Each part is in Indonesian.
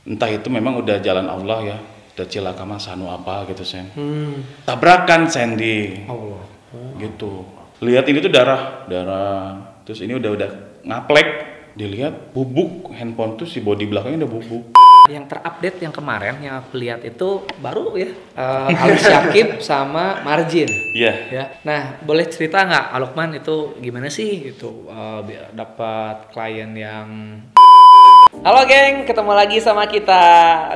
entah itu memang udah jalan Allah ya, udah cilaka mas anu apa gitu Sen. Tabrakan Sandy. Allah. Gitu. Lihat ini tuh darah. Terus ini udah ngaplek. Dilihat bubuk handphone tuh si bodi belakangnya udah bubuk. Yang terupdate yang kemarin yang aku lihat itu baru ya, Ali Syakib sama Marjin. Iya. Ya. Nah, boleh cerita nggak Alukman itu gimana sih gitu dapat klien yang. Halo geng, ketemu lagi sama kita.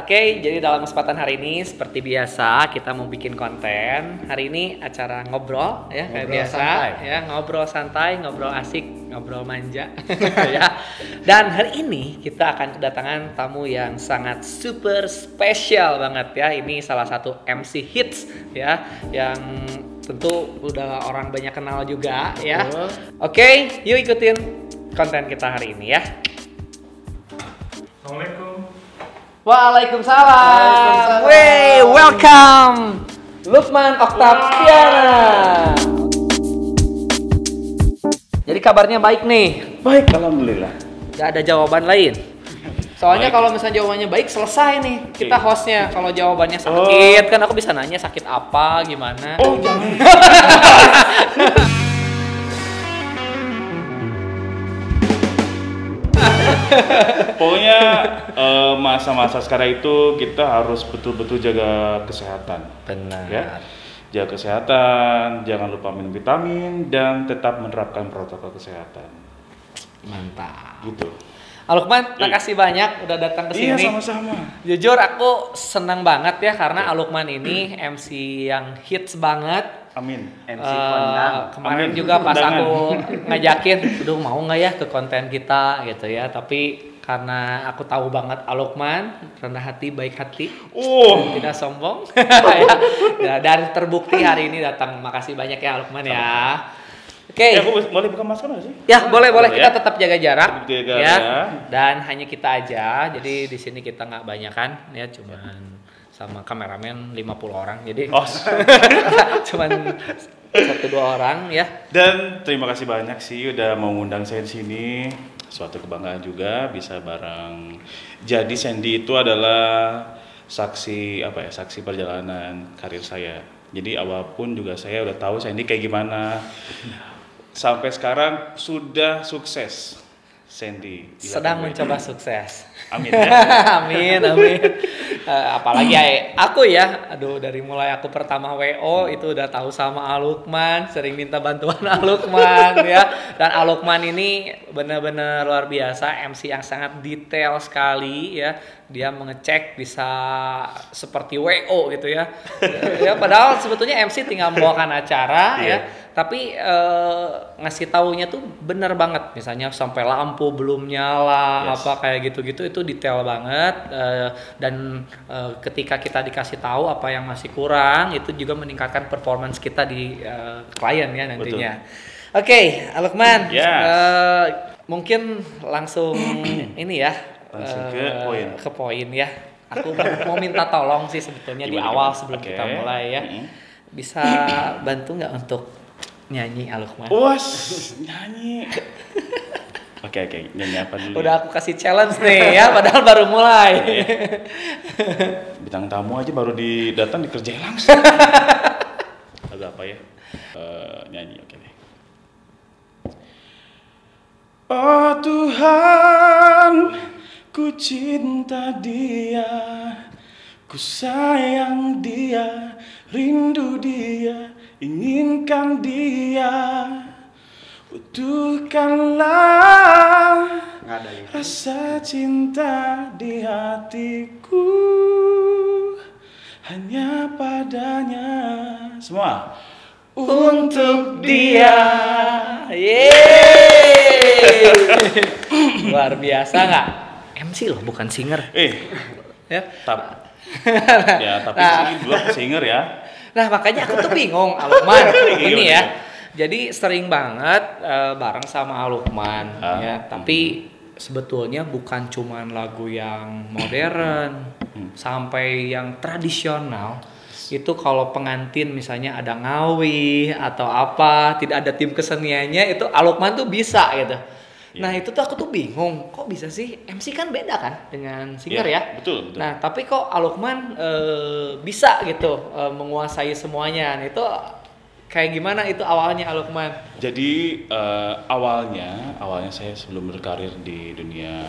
Oke, jadi dalam kesempatan hari ini seperti biasa kita mau bikin konten. Hari ini acara ngobrol ya, kayak biasa santai. Ya, ngobrol santai, ngobrol asik, ngobrol manja ya. Dan hari ini kita akan kedatangan tamu yang sangat super spesial banget ya. Ini salah satu MC hits ya yang tentu udah orang banyak kenal juga ya. Oke, yuk ikutin konten kita hari ini ya. Assalamualaikum. Waalaikumsalam. Wey, welcome Lukman Octaviana. Jadi kabarnya baik nih. Baik, alhamdulillah. Gak ada jawaban lain. Soalnya Baik. kalau misalnya jawabannya baik selesai nih. Kita hostnya. Kalau jawabannya sakit kan aku bisa nanya sakit apa, gimana. Oh, jangan. Pokoknya masa-masa sekarang itu kita harus betul-betul jaga kesehatan. Benar. Ya. Jaga kesehatan, jangan lupa minum vitamin dan tetap menerapkan protokol kesehatan. Mantap. Gitu. Alukman, makasih banyak udah datang ke sini. Iya, sama-sama. Jujur aku senang banget ya karena Alukman ini MC yang hits banget. Amin. MC kondang. Kemarin Amin. juga pas Undangan. aku ngajakin, aduh mau nggak ya ke konten kita gitu ya. Tapi karena aku tahu banget Alukman rendah hati, baik hati, tidak sombong. Ya, dan terbukti hari ini datang. Makasih banyak ya Alukman ya. Oke. Aku boleh buka masker nggak sih? Ya boleh kita ya? tetap jaga jarak Tetap jaga ya. ya. Dan hanya kita aja. Jadi di sini kita nggak banyakan ya, cuman sama kameramen 50 orang. Jadi cuman 1-2 orang ya. Dan terima kasih banyak sih udah mau ngundang saya di sini. Suatu kebanggaan juga bisa bareng. Jadi Sandy itu adalah saksi perjalanan karir saya. Jadi awal pun juga saya udah tahu Sandy kayak gimana. Sampai sekarang sudah sukses Sandy. Sedang mencoba sukses. Amin ya. Amin. Apalagi aku ya, aduh dari mulai aku pertama WO itu udah tahu sama Alukman, sering minta bantuan Alukman ya. Dan Alukman ini benar-benar luar biasa, MC yang sangat detail sekali ya. Dia mengecek bisa seperti WO gitu ya. Ya padahal sebetulnya MC tinggal membawakan acara ya. Tapi ngasih taunya tuh bener banget, misalnya sampai lampu belum nyala, apa kayak gitu-gitu itu detail banget. Dan ketika kita dikasih tahu apa yang masih kurang, itu juga meningkatkan performance kita di klien ya nantinya. Oke, Alukman, mungkin langsung ini ya, langsung ke poin ya. Aku mau minta tolong sih sebetulnya di awal sebelum kita mulai ya, bisa bantu nggak untuk nyanyi Alukman? Nyanyi. Oke, nyanyi apa dulu? Udah aku kasih challenge nih ya, padahal baru mulai. Bintang tamu aja baru datang dikerjain langsung. Agak apa ya? Nyanyi, oke deh. Oh Tuhan, ku cinta dia, ku sayang dia, rindu dia, inginkan dia, butuhkanlah rasa cinta di hatiku, hanya padanya. Semua untuk dia. Yeay. Luar biasa nggak? MC loh, bukan singer. Ya, tapi belum singer ya. Nah makanya aku tuh bingung Alukman ini ya. Jadi sering banget bareng sama Alukman ya. Tapi sebetulnya bukan cuman lagu yang modern, sampai yang tradisional. Itu kalau pengantin misalnya ada ngawi atau apa, tidak ada tim keseniannya, itu Alukman tuh bisa gitu. Nah itu tuh aku tuh bingung, kok bisa sih MC kan beda kan dengan singer ya? Betul, betul. Nah tapi kok Alukman bisa gitu menguasai semuanya. Nah, itu kayak gimana itu awalnya Alukman? Jadi awalnya saya sebelum berkarir di dunia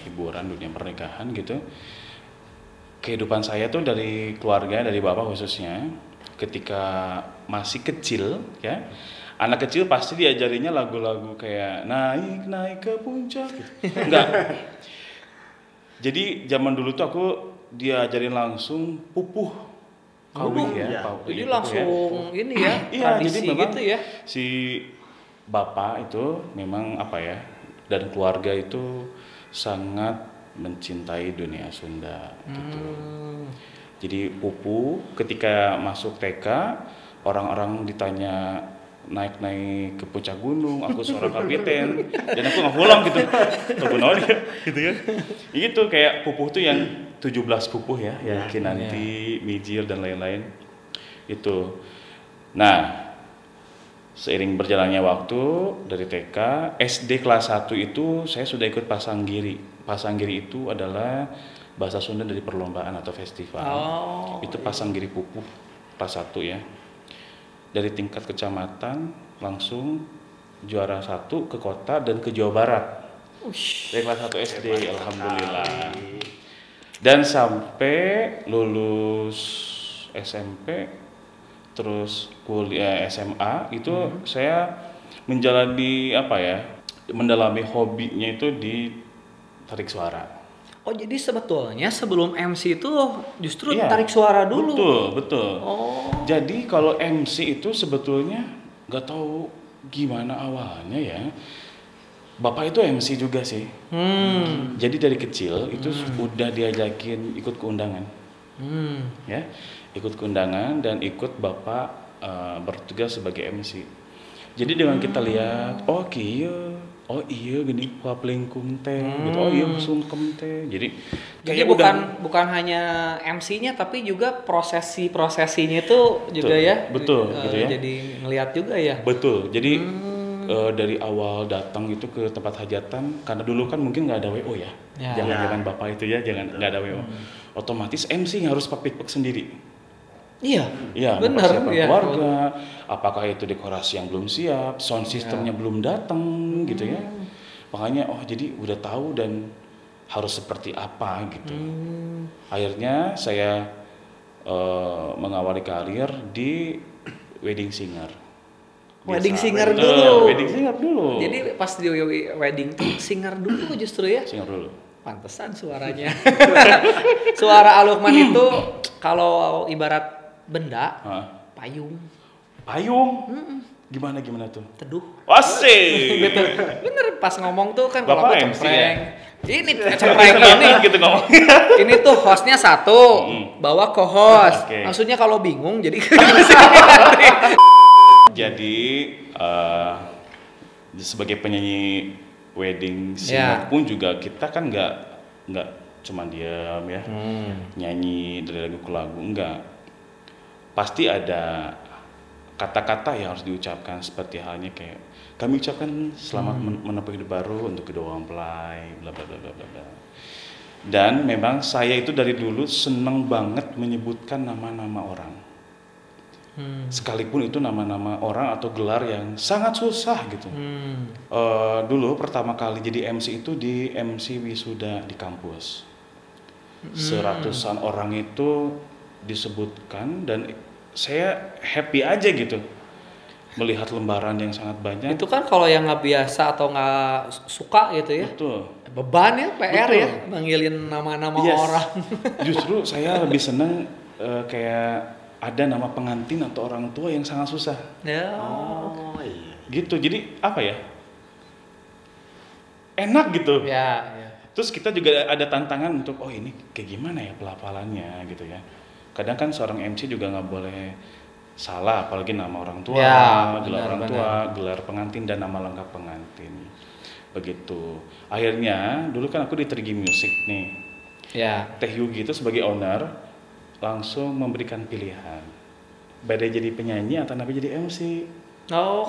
hiburan, dunia pernikahan gitu, kehidupan saya tuh dari keluarga, dari bapak khususnya, ketika masih kecil ya, anak kecil pasti diajarinya lagu-lagu kayak naik ke puncak gitu. Enggak. Jadi zaman dulu tuh aku diajarin langsung pupuh kawih ya. Jadi langsung ini ya, Iya, jadi tradisi memang gitu ya. si bapak itu memang apa ya, dan keluarga itu sangat mencintai dunia Sunda gitu. Jadi pupu ketika masuk TK, orang-orang ditanya naik ke puncak gunung, aku seorang kapiten dan aku nggak pulang gitu. Kebenaran ya, gitu ya. Itu kayak pupuh tuh yang 17 pupuh ya, Kinanti, Mijil dan lain-lain. Itu. Nah, seiring berjalannya waktu dari TK, SD kelas 1 itu saya sudah ikut pasanggiri. Pasanggiri itu adalah bahasa Sunda dari perlombaan atau festival. Itu pasanggiri pupuh kelas 1 ya. Dari tingkat kecamatan langsung juara 1 ke kota dan ke Jawa Barat. Dari kelas 1 SD, alhamdulillah. Dan sampai lulus SMP terus kuliah SMA itu saya menjalani mendalami hobinya itu di tarik suara. Oh jadi sebetulnya sebelum MC itu justru tarik suara dulu. Betul. Jadi kalau MC itu sebetulnya nggak tahu gimana awalnya ya. Bapak itu MC juga sih. Jadi dari kecil itu udah diajakin ikut keundangan. Ya, ikut keundangan dan ikut bapak bertugas sebagai MC. Jadi dengan kita lihat, oh iya gini pelingkung teh, gitu. Oh iya sungkem teh. Jadi bukan hanya MC-nya tapi juga prosesinya itu juga ya. Betul, gitu ya. Jadi ngelihat juga ya. Betul. Jadi dari awal datang itu ke tempat hajatan, karena dulu kan mungkin nggak ada WO ya. Jangan bapak itu ya, nggak ada WO. Otomatis MC harus pak-pik sendiri. Iya, benar. Keluarga, apakah itu dekorasi yang belum siap, sound systemnya belum datang, gitu ya. Makanya, jadi udah tahu dan harus seperti apa gitu. Akhirnya saya mengawali karir di wedding singer. Wedding singer dulu. Wedding singer dulu. Jadi pas di wedding tuh singer dulu justru ya. Singer dulu. Pantesan suaranya. Suara Alukman itu kalau ibarat benda, payung. Gimana tuh? Teduh. Asik. Bener pas ngomong tuh kan kalau Bapak aku MC cempreng. ya? Ini cempreng ini gitu ngomong. Ini tuh hostnya satu, bawa co-host. Maksudnya kalau bingung jadi Jadi sebagai penyanyi wedding singer pun juga kita kan nggak cuma diam ya, nyanyi dari lagu ke lagu, enggak. Pasti ada kata-kata yang harus diucapkan, seperti halnya kayak kami ucapkan selamat menempuh hidup baru untuk kedua mempelai, bla bla bla bla bla. Dan memang saya itu dari dulu seneng banget menyebutkan nama-nama orang. Sekalipun itu nama-nama orang atau gelar yang sangat susah gitu. Dulu pertama kali jadi MC itu di MC wisuda di kampus. Seratusan orang itu disebutkan dan saya happy aja gitu melihat lembaran yang sangat banyak. Itu kan kalau yang nggak biasa atau nggak suka gitu ya. Betul. Beban ya, PR ya, manggilin nama-nama orang. Justru saya lebih seneng kayak ada nama pengantin atau orang tua yang sangat susah. Gitu. Jadi apa ya? Enak gitu. Terus kita juga ada tantangan untuk ini kayak gimana ya pelafalannya gitu ya. Kadang kan seorang MC juga nggak boleh salah, apalagi nama orang tua, gelar orang tua, gelar pengantin dan nama lengkap pengantin. Begitu. Akhirnya dulu kan aku di Trigi Music nih. Teh Yugi itu sebagai owner langsung memberikan pilihan. Badai jadi penyanyi atau nabi jadi MC.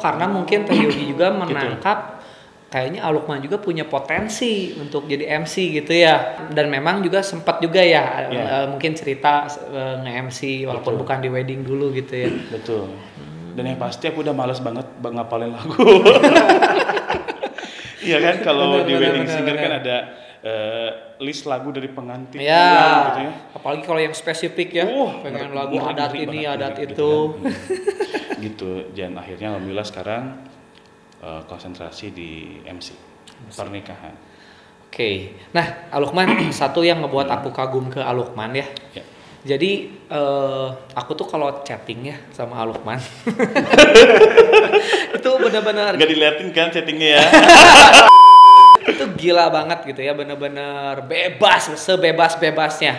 Karena mungkin Teh Yugi juga menangkap kayaknya Alukman juga punya potensi untuk jadi MC gitu ya. Dan memang juga sempat juga ya mungkin cerita nge-MC walaupun Betul. bukan di wedding dulu gitu ya. Betul. Dan yang pasti aku udah males banget ngapalin lagu. Iya kan, kalau di wedding singer kan ada list lagu dari pengantin Ya, gitu ya. apalagi kalau yang spesifik ya, pengen lagu adat ini, adat gitu itu. kan. Gitu, dan akhirnya alhamdulillah sekarang konsentrasi di MC pernikahan. Oke, nah Alukman satu yang ngebuat aku kagum ke Alukman ya. Ya. Jadi aku tuh kalau chatting ya sama Alukman itu benar-benar Gak diliatin kan chattingnya ya. itu gila banget gitu ya, bener-bener bebas, sebebas-bebasnya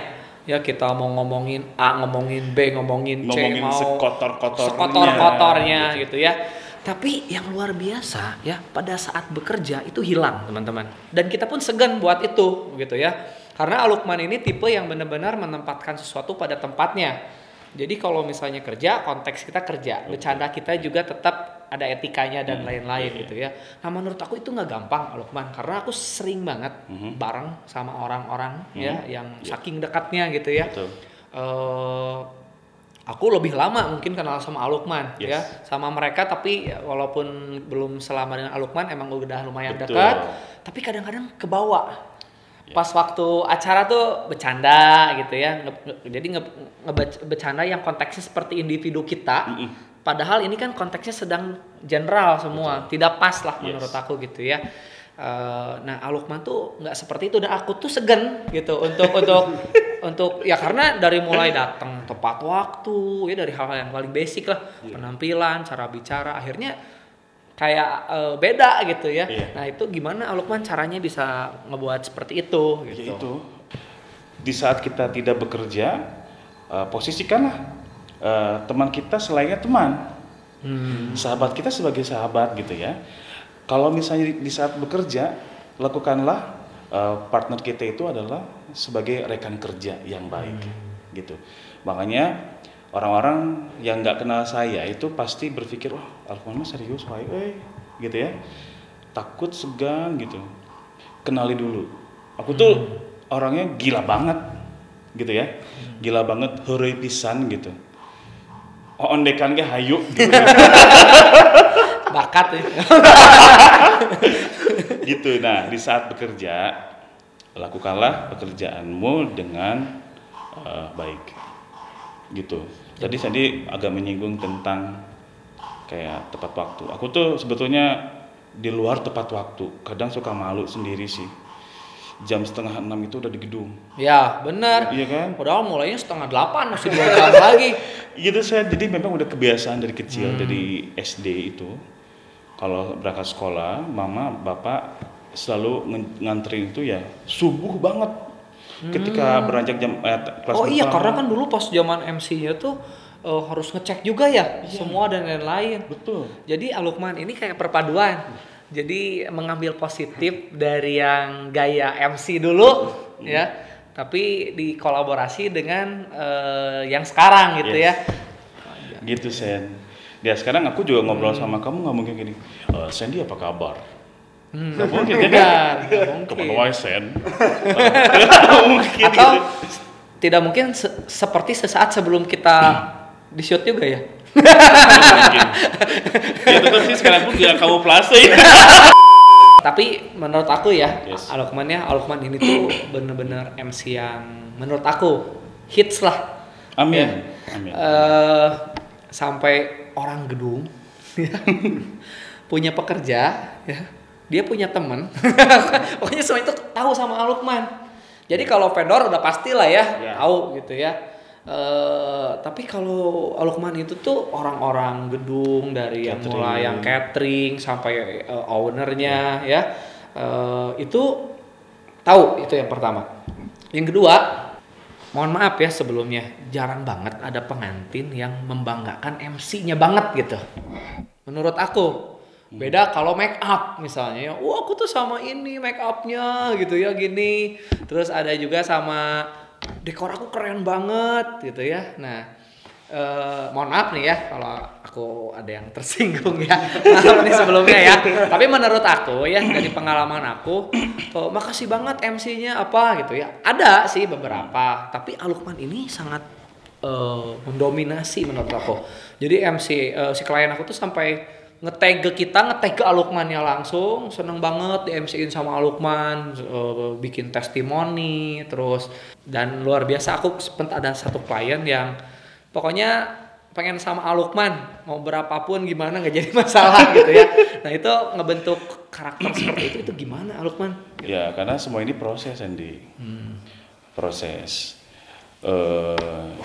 ya. Kita mau ngomongin A, ngomongin B, ngomongin C, Ngomongin mau sekotor-kotornya gitu ya. Tapi yang luar biasa ya, pada saat bekerja itu hilang teman-teman, dan kita pun segan buat itu gitu ya, karena Alukman ini tipe yang benar-benar menempatkan sesuatu pada tempatnya. Jadi kalau misalnya kerja, konteks kita kerja, bercanda kita juga tetap ada etikanya dan lain-lain gitu ya. Nah menurut aku itu nggak gampang Alukman, karena aku sering banget bareng sama orang-orang ya yang saking dekatnya gitu ya. Betul. Aku lebih lama mungkin kenal sama Alukman ya, sama mereka, tapi walaupun belum selama dengan Alukman emang udah lumayan dekat, tapi kadang-kadang kebawa. Pas waktu acara tuh bercanda gitu ya, jadi bercanda yang konteksnya seperti individu kita, padahal ini kan konteksnya sedang general semua. Tidak pas lah menurut aku gitu ya. Nah Alukman tuh nggak seperti itu, dan aku tuh segan gitu untuk ya, karena dari mulai datang tepat waktu ya, dari hal-hal yang paling basic lah, penampilan, cara bicara, akhirnya kayak beda gitu ya. Nah itu gimana Alukman caranya bisa ngebuat seperti itu gitu? Ya itu, di saat kita tidak bekerja, posisikanlah teman kita selainnya teman, sahabat kita sebagai sahabat gitu ya. Kalau misalnya di saat bekerja, lakukanlah partner kita itu adalah sebagai rekan kerja yang baik gitu. Makanya orang-orang yang nggak kenal saya itu pasti berpikir, wah Alukman mah serius, gitu ya. Takut, segan gitu. Kenali dulu. Aku tuh orangnya gila banget, gitu ya. Gila banget, heureuy pisan gitu. Ondekan ge hayu gitu. Bakat ya. Gitu. Nah, di saat bekerja, lakukanlah pekerjaanmu dengan baik. Gitu. Tadi agak menyinggung tentang kayak tepat waktu. Aku tuh sebetulnya di luar tepat waktu. Kadang suka malu sendiri sih. Jam 5:30 itu udah di gedung. Ya benar. Iya kan? Padahal mulainya 7:30, masih 2 jam lagi. Gitu jadi memang udah kebiasaan dari kecil, dari SD itu. Kalau berangkat sekolah, mama, bapak selalu nganterin itu ya subuh banget. Ketika beranjak jam kelas Oh iya, pertama. karena kan dulu pas zaman MC-nya tuh harus ngecek juga ya semua dan lain-lain. Betul. Jadi Alukman ini kayak perpaduan. Jadi mengambil positif dari yang gaya MC dulu ya, tapi dikolaborasi dengan yang sekarang gitu ya. Gitu Sen. Ya sekarang aku juga ngobrol sama kamu nggak mungkin gini. Sandy apa kabar? Nggak mungkin kan? Kemana wae Sen? Mungkin. Atau tidak mungkin seperti sesaat sebelum kita di shoot juga ya. Mungkin. Ya tetap sih sekarang pun gak kamu plase ya. Tapi menurut aku ya, Yes. Alukman ini tuh bener-bener MC yang menurut aku hits lah. Amin. Ya. Amin. Sampai orang gedung ya, punya pekerja ya, dia punya teman. Pokoknya semua itu tahu sama Alukman. Jadi kalau vendor udah pastilah ya, tahu gitu ya. Tapi kalau Alukman itu tuh orang-orang gedung, dari yang mulai yang catering sampai ownernya ya, itu tahu. Itu yang pertama. Yang kedua, mohon maaf ya sebelumnya, jarang banget ada pengantin yang membanggakan MC-nya banget gitu. Menurut aku. Beda kalau make up misalnya ya, wah aku tuh sama ini make upnya gitu ya gini. Terus ada juga sama dekor aku keren banget gitu ya. Nah mohon maaf nih ya kalau aku ada yang tersinggung ya. Maaf nih sebelumnya ya. Tapi menurut aku ya dari pengalaman aku, makasih banget MC-nya apa gitu ya. Ada sih beberapa, tapi Alukman ini sangat mendominasi menurut aku. Jadi MC si klien aku tuh sampai nge-tag ke kita, nge-tag ke Alukmannya langsung, seneng banget di MC-in sama Alukman, bikin testimoni, terus dan luar biasa aku sempat ada satu klien yang pokoknya pengen sama Alukman, mau berapapun gimana nggak jadi masalah gitu ya. Nah itu ngebentuk karakter seperti itu gimana Alukman? Ya karena semua ini proses Andy, proses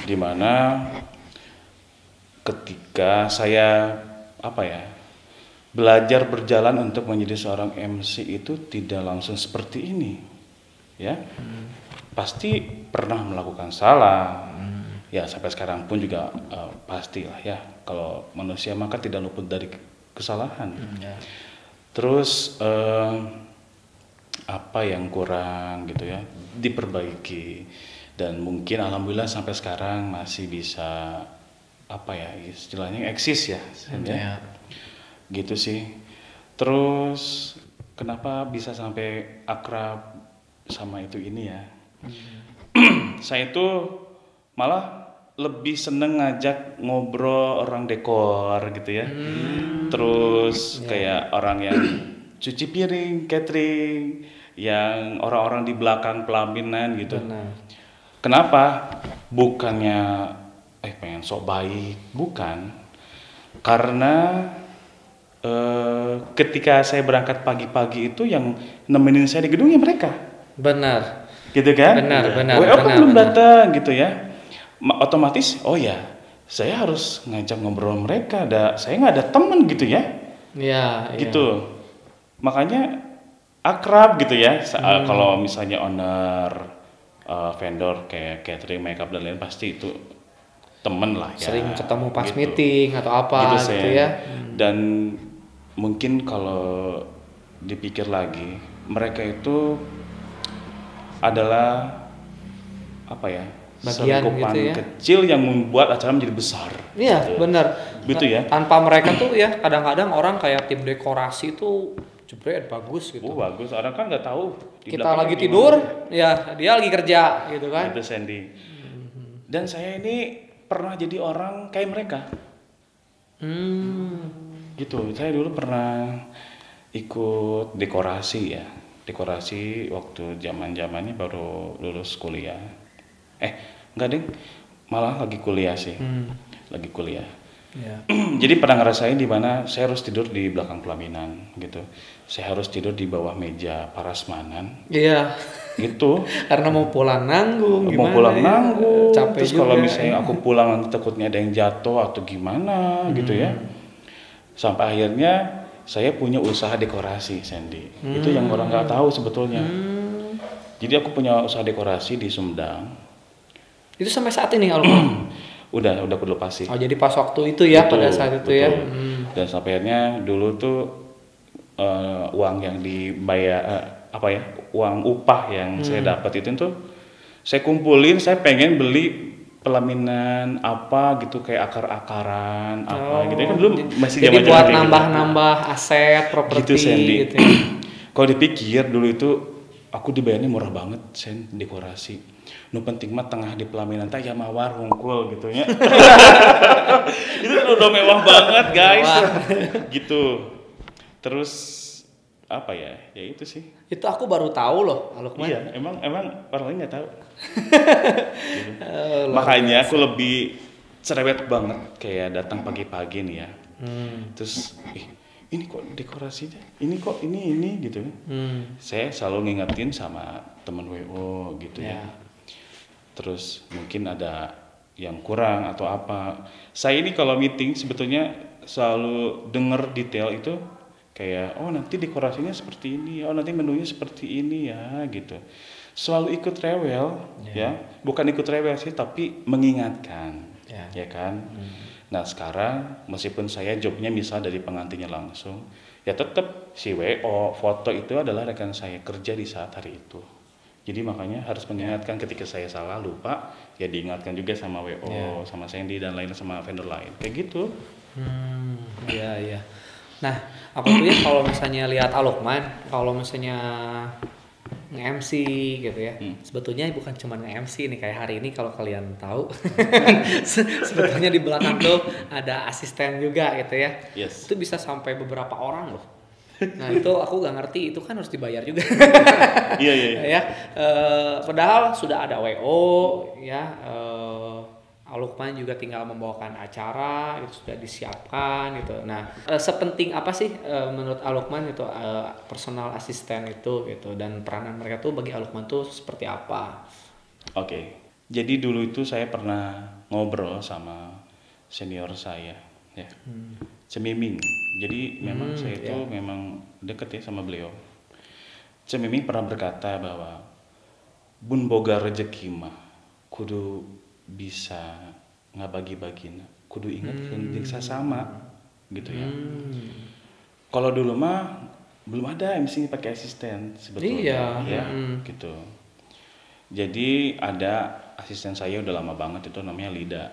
dimana ketika saya belajar berjalan untuk menjadi seorang MC itu tidak langsung seperti ini, ya. Pasti pernah melakukan salah. Ya sampai sekarang pun juga pastilah ya, kalau manusia maka tidak luput dari kesalahan. Terus apa yang kurang gitu ya diperbaiki, dan mungkin alhamdulillah sampai sekarang masih bisa istilahnya eksis ya, gitu sih. Terus kenapa bisa sampai akrab sama ini ya? Saya itu malah lebih seneng ngajak ngobrol orang dekor gitu ya. Terus kayak orang yang cuci piring, catering, yang orang-orang di belakang pelaminan gitu. Kenapa? Bukannya pengen sok baik, bukan. Karena ketika saya berangkat pagi-pagi itu yang nemenin saya di gedungnya mereka. Benar. Gitu kan? Benar. WO kan belum datang gitu ya. Otomatis saya harus ngajak ngobrol mereka, saya nggak ada temen gitu ya. Iya. Gitu. Makanya akrab gitu ya. Kalau misalnya owner, vendor kayak catering, makeup dan lain pasti itu temen lah ya. Sering ketemu pas meeting atau apa gitu ya. Dan mungkin kalau dipikir lagi, mereka itu adalah bagian selingkupan gitu ya, kecil yang membuat acara menjadi besar. Iya, gitu. Benar. Gitu ya. Tanpa mereka tuh ya kadang-kadang orang kayak tim dekorasi tuh jebret bagus gitu. Bagus. Orang kan nggak tahu. Kita lagi tidur, ya dia lagi kerja gitu kan. Itu Sandy. Dan saya ini pernah jadi orang kayak mereka. Gitu. Saya dulu pernah ikut dekorasi ya. Dekorasi waktu zamannya baru lulus kuliah. Enggak deh, malah lagi kuliah sih. Lagi kuliah. Yeah. Jadi pernah ngerasain di mana saya harus tidur di belakang pelaminan gitu. Saya harus tidur di bawah meja parasmanan. Iya. Gitu. Karena mau pulang nanggung gimana? Mau pulang nanggung. Capek terus juga. Kalau misalnya aku pulang nanti takutnya ada yang jatuh atau gimana gitu ya. Sampai akhirnya saya punya usaha dekorasi, Sandy. Itu yang orang nggak tahu sebetulnya. Jadi aku punya usaha dekorasi di Sumedang. Itu sampai saat ini Alukman? udah berlepas sih. Oh jadi pas waktu itu ya, pada saat itu ya. Dan sampai akhirnya dulu tuh uang yang dibayar uang upah yang saya dapat itu tuh saya kumpulin, saya pengen beli pelaminan apa gitu kayak akar-akaran gitu kan dulu masih jadi buat nambah-nambah aset properti gitu ya. Kalau dipikir dulu itu aku dibayarnya murah banget sen dekorasi. Nu penting mah tengah di pelaminan teh ya mawar hungkul gitu ya. Itu udah mewah banget guys. Gitu. Terus ya itu sih. Itu aku baru tahu loh Alukman. Iya, emang orang lain nggak tahu. Gitu. Makanya aku lebih cerewet banget kayak datang pagi-pagi nih ya. Terus ini kok dekorasinya, ini kok ini gitu. Saya selalu ngingetin sama teman WO gitu ya. Terus mungkin ada yang kurang atau apa. Saya ini kalau meeting sebetulnya selalu denger detail itu kayak nanti dekorasinya seperti ini, nanti menunya seperti ini ya gitu. Selalu ikut rewel ya. Bukan ikut rewel sih tapi mengingatkan. Ya kan? Nah, sekarang meskipun saya jobnya misal dari pengantinnya langsung, ya tetap si WO foto itu adalah rekan saya kerja di saat hari itu. Jadi makanya harus mengingatkan ketika saya salah lupa, ya diingatkan juga sama WO, sama Sandy dan lain sama vendor lain. Kayak gitu. Iya iya. Nah, aku tuh ya kalau misalnya lihat Alukman, kalau misalnya nge-MC gitu ya. Sebetulnya bukan cuma nge-MC nih kayak hari ini kalau kalian tahu. Sebetulnya di belakang tuh ada asisten juga gitu ya. Yes. Itu bisa sampai beberapa orang loh. Nah, itu aku gak ngerti, itu kan harus dibayar juga. Iya iya. Ya, padahal sudah ada WO ya. Alukman juga tinggal membawakan acara itu sudah disiapkan gitu. Nah, sepenting apa sih menurut Alukman itu personal asisten itu gitu dan peranan mereka tuh bagi Alukman tuh seperti apa? Oke. Jadi dulu itu saya pernah ngobrol sama senior saya ya. Cemiming. Jadi memang saya itu memang deket ya sama beliau. Cemiming pernah berkata bahwa bun boga rezeki mah kudu bisa ngabagi-bagina, kudu ingat jeung sama gitu ya. Kalau dulu mah belum ada MC pakai asisten sebetulnya ya gitu. Jadi ada asisten saya udah lama banget itu namanya Lida.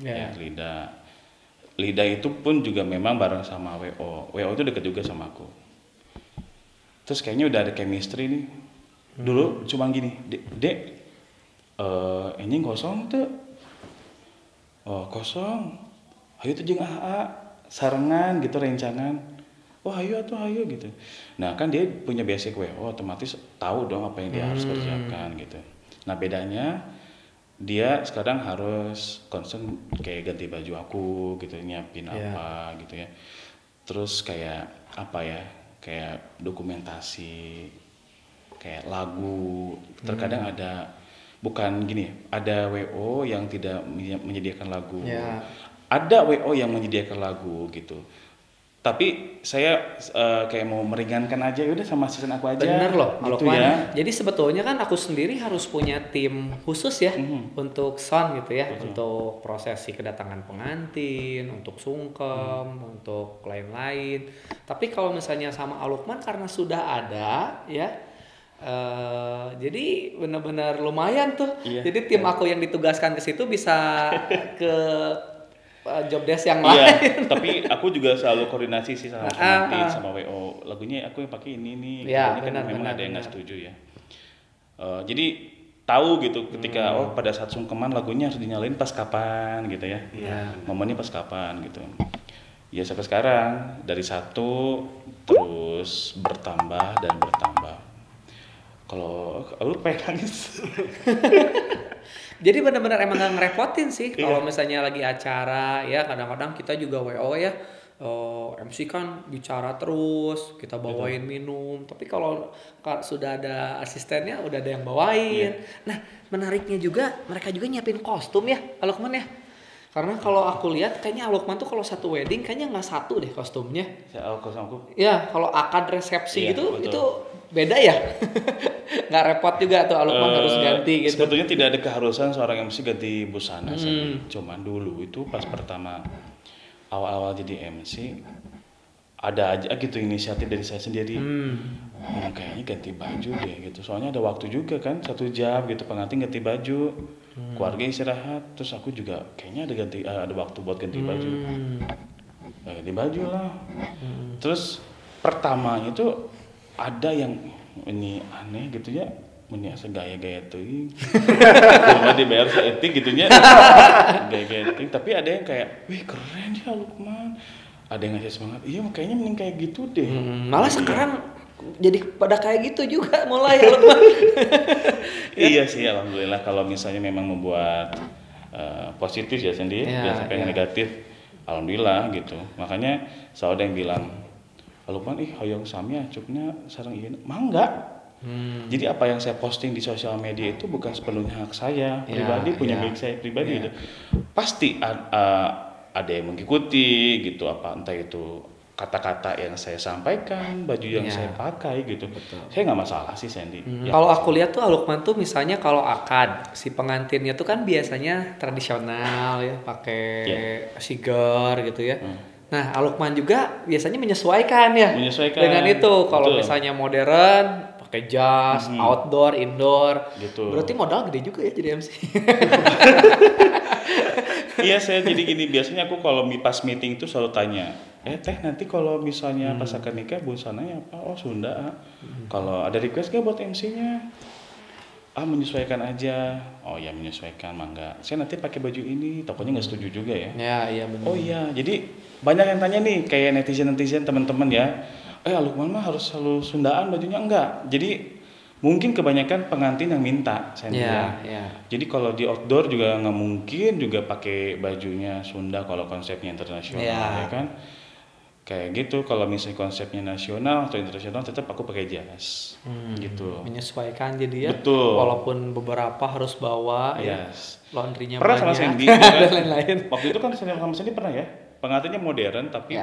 Ya, Lida itu pun juga memang bareng sama WO. WO itu deket juga sama aku. Terus kayaknya udah ada chemistry nih. Dulu cuma gini, Dek, ini kosong tuh. Oh kosong. Ayo tuh jeung AA sarengan gitu rencangan. Oh ayo gitu. Nah kan dia punya basic WO, otomatis tahu dong apa yang dia harus kerjakan gitu. Nah bedanya dia sekarang harus concern kayak ganti baju aku gitu, nyiapin apa gitu ya. Terus kayak apa ya, kayak dokumentasi, kayak lagu. Terkadang ada, bukan gini, ada WO yang tidak menyediakan lagu. Ada WO yang menyediakan lagu gitu. Tapi saya kayak mau meringankan aja, udah sama asisten aku aja. Bener loh, gitu ya. Jadi sebetulnya kan aku sendiri harus punya tim khusus ya untuk sound gitu ya, untuk prosesi kedatangan pengantin, untuk sungkem, untuk lain-lain. Tapi kalau misalnya sama Alukman karena sudah ada ya, jadi benar-benar lumayan tuh. Jadi tim aku yang ditugaskan ke situ bisa ke job desk yang lain. Tapi aku juga selalu koordinasi sih sama pengantin sama WO. Lagunya aku yang pakai ini nih. Ini kan memang ada yang nggak setuju ya. Jadi tahu gitu ketika pada saat sungkeman lagunya harus dinyalain pas kapan gitu ya. Momennya pas kapan gitu. Ya sampai sekarang dari 1 terus bertambah dan bertambah. Kalau lu pengen nangis. Jadi benar-benar emang gak ngerepotin sih kalau misalnya lagi acara ya, kadang-kadang kita juga WO ya, MC kan bicara terus, kita bawain minum, tapi kalau sudah ada asistennya udah ada yang bawain. Nah menariknya juga mereka juga nyiapin kostum ya Alukman ya, karena kalau aku lihat kayaknya Alukman tuh kalau satu wedding kayaknya nggak satu deh kostumnya. Kostum aku? Ya kalau akad resepsi gitu itu beda ya. Nggak repot juga tuh Alukman harus ganti gitu. Sebetulnya tidak ada keharusan seorang MC ganti busana sih. Cuman dulu itu pas pertama awal-awal jadi MC ada aja gitu inisiatif dari saya sendiri. Kayaknya ganti baju deh gitu. Soalnya ada waktu juga kan 1 jam gitu pengantin ganti baju. Keluarga istirahat, terus aku juga kayaknya ada waktu buat ganti baju. Ganti baju lah. Terus pertama itu ada yang ini aneh gitu ya, ini asa gaya-gaya teuing. Cuma dibayar saeutik gitu nya. Gaya-gaya teuing, tapi ada yang kayak, "Wih, keren ya Lukman." Ada yang ngasih semangat. Iya, kayaknya mending kayak gitu deh. Malah sekarang jadi pada kayak gitu juga mulai Lukman. Iya sih, alhamdulillah kalau misalnya memang membuat positif ya sendiri, biasa pengen negatif. Alhamdulillah gitu. Makanya selalu ada yang bilang, Lukman hoyong sami acuknya sareng ieu mah enggak. Jadi apa yang saya posting di sosial media itu bukan sepenuhnya hak saya pribadi, punya milik saya pribadi gitu. Pasti ada yang mengikuti gitu, apa entah itu kata-kata yang saya sampaikan, baju yang saya pakai gitu. Saya nggak masalah sih Sandy. Kalau aku lihat tuh Alukman tuh misalnya kalau akad si pengantinnya tuh kan biasanya tradisional ya, pakai sigar gitu ya. Nah, Alukman juga biasanya menyesuaikan ya. Menyesuaikan. Dengan itu, kalau Betul. misalnya modern pakai jas, outdoor, indoor. Gitu. Berarti modal gede juga ya jadi MC. Iya, saya jadi gini, biasanya aku kalau pas meeting itu selalu tanya, teh nanti kalau misalnya pas akan nikah busananya apa? Oh Sunda. Kalau ada request gak buat MC-nya? Menyesuaikan aja. Oh ya menyesuaikan, mangga. Saya nanti pakai baju ini, tokonya nggak setuju juga ya. Ya, iya benar. Oh iya, jadi banyak yang tanya nih, kayak netizen teman-teman ya. Alukman mah harus selalu Sundaan bajunya, enggak. Jadi mungkin kebanyakan pengantin yang minta, Sandy ya. Jadi kalau di outdoor juga nggak mungkin juga pakai bajunya Sunda kalau konsepnya internasional ya kan. Kayak gitu, kalau misalnya konsepnya nasional atau internasional tetap aku pakai jas. Gitu. Menyesuaikan jadi ya. Betul. Walaupun beberapa harus bawa ya. Laundry-nya pernah banyak. Sama Sandy dan lain-lain. Waktu itu kan sama Sandy pernah ya. Pengantinnya modern tapi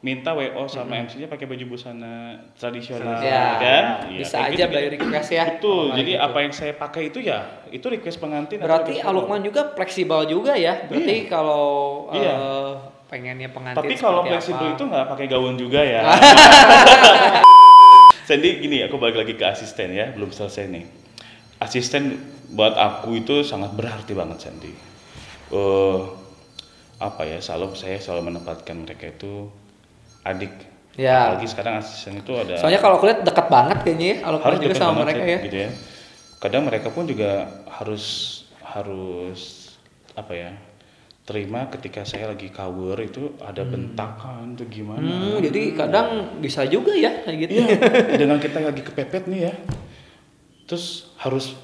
minta WO sama MC-nya pakai baju busana tradisional kan? Bisa aja by request ya. Betul. Jadi apa yang saya pakai itu ya, itu request pengantin. Berarti Alukman juga fleksibel juga ya. Berarti kalau pengennya pengantin. Tapi kalau fleksibel itu nggak pakai gaun juga ya. Sandy gini, aku balik lagi ke asisten ya, belum selesai nih. Asisten buat aku itu sangat berarti banget Sandy. Saya selalu menempatkan mereka itu adik. Ya. Apalagi sekarang asisten itu ada. Soalnya kalau aku lihat dekat banget kayaknya ya, Alukman juga sama mereka ya. Gitu ya. Kadang mereka pun juga harus terima ketika saya lagi cover itu ada bentakan tuh gimana. Jadi kadang bisa juga ya kayak gitu. Iya, dengan kita lagi kepepet nih ya. Terus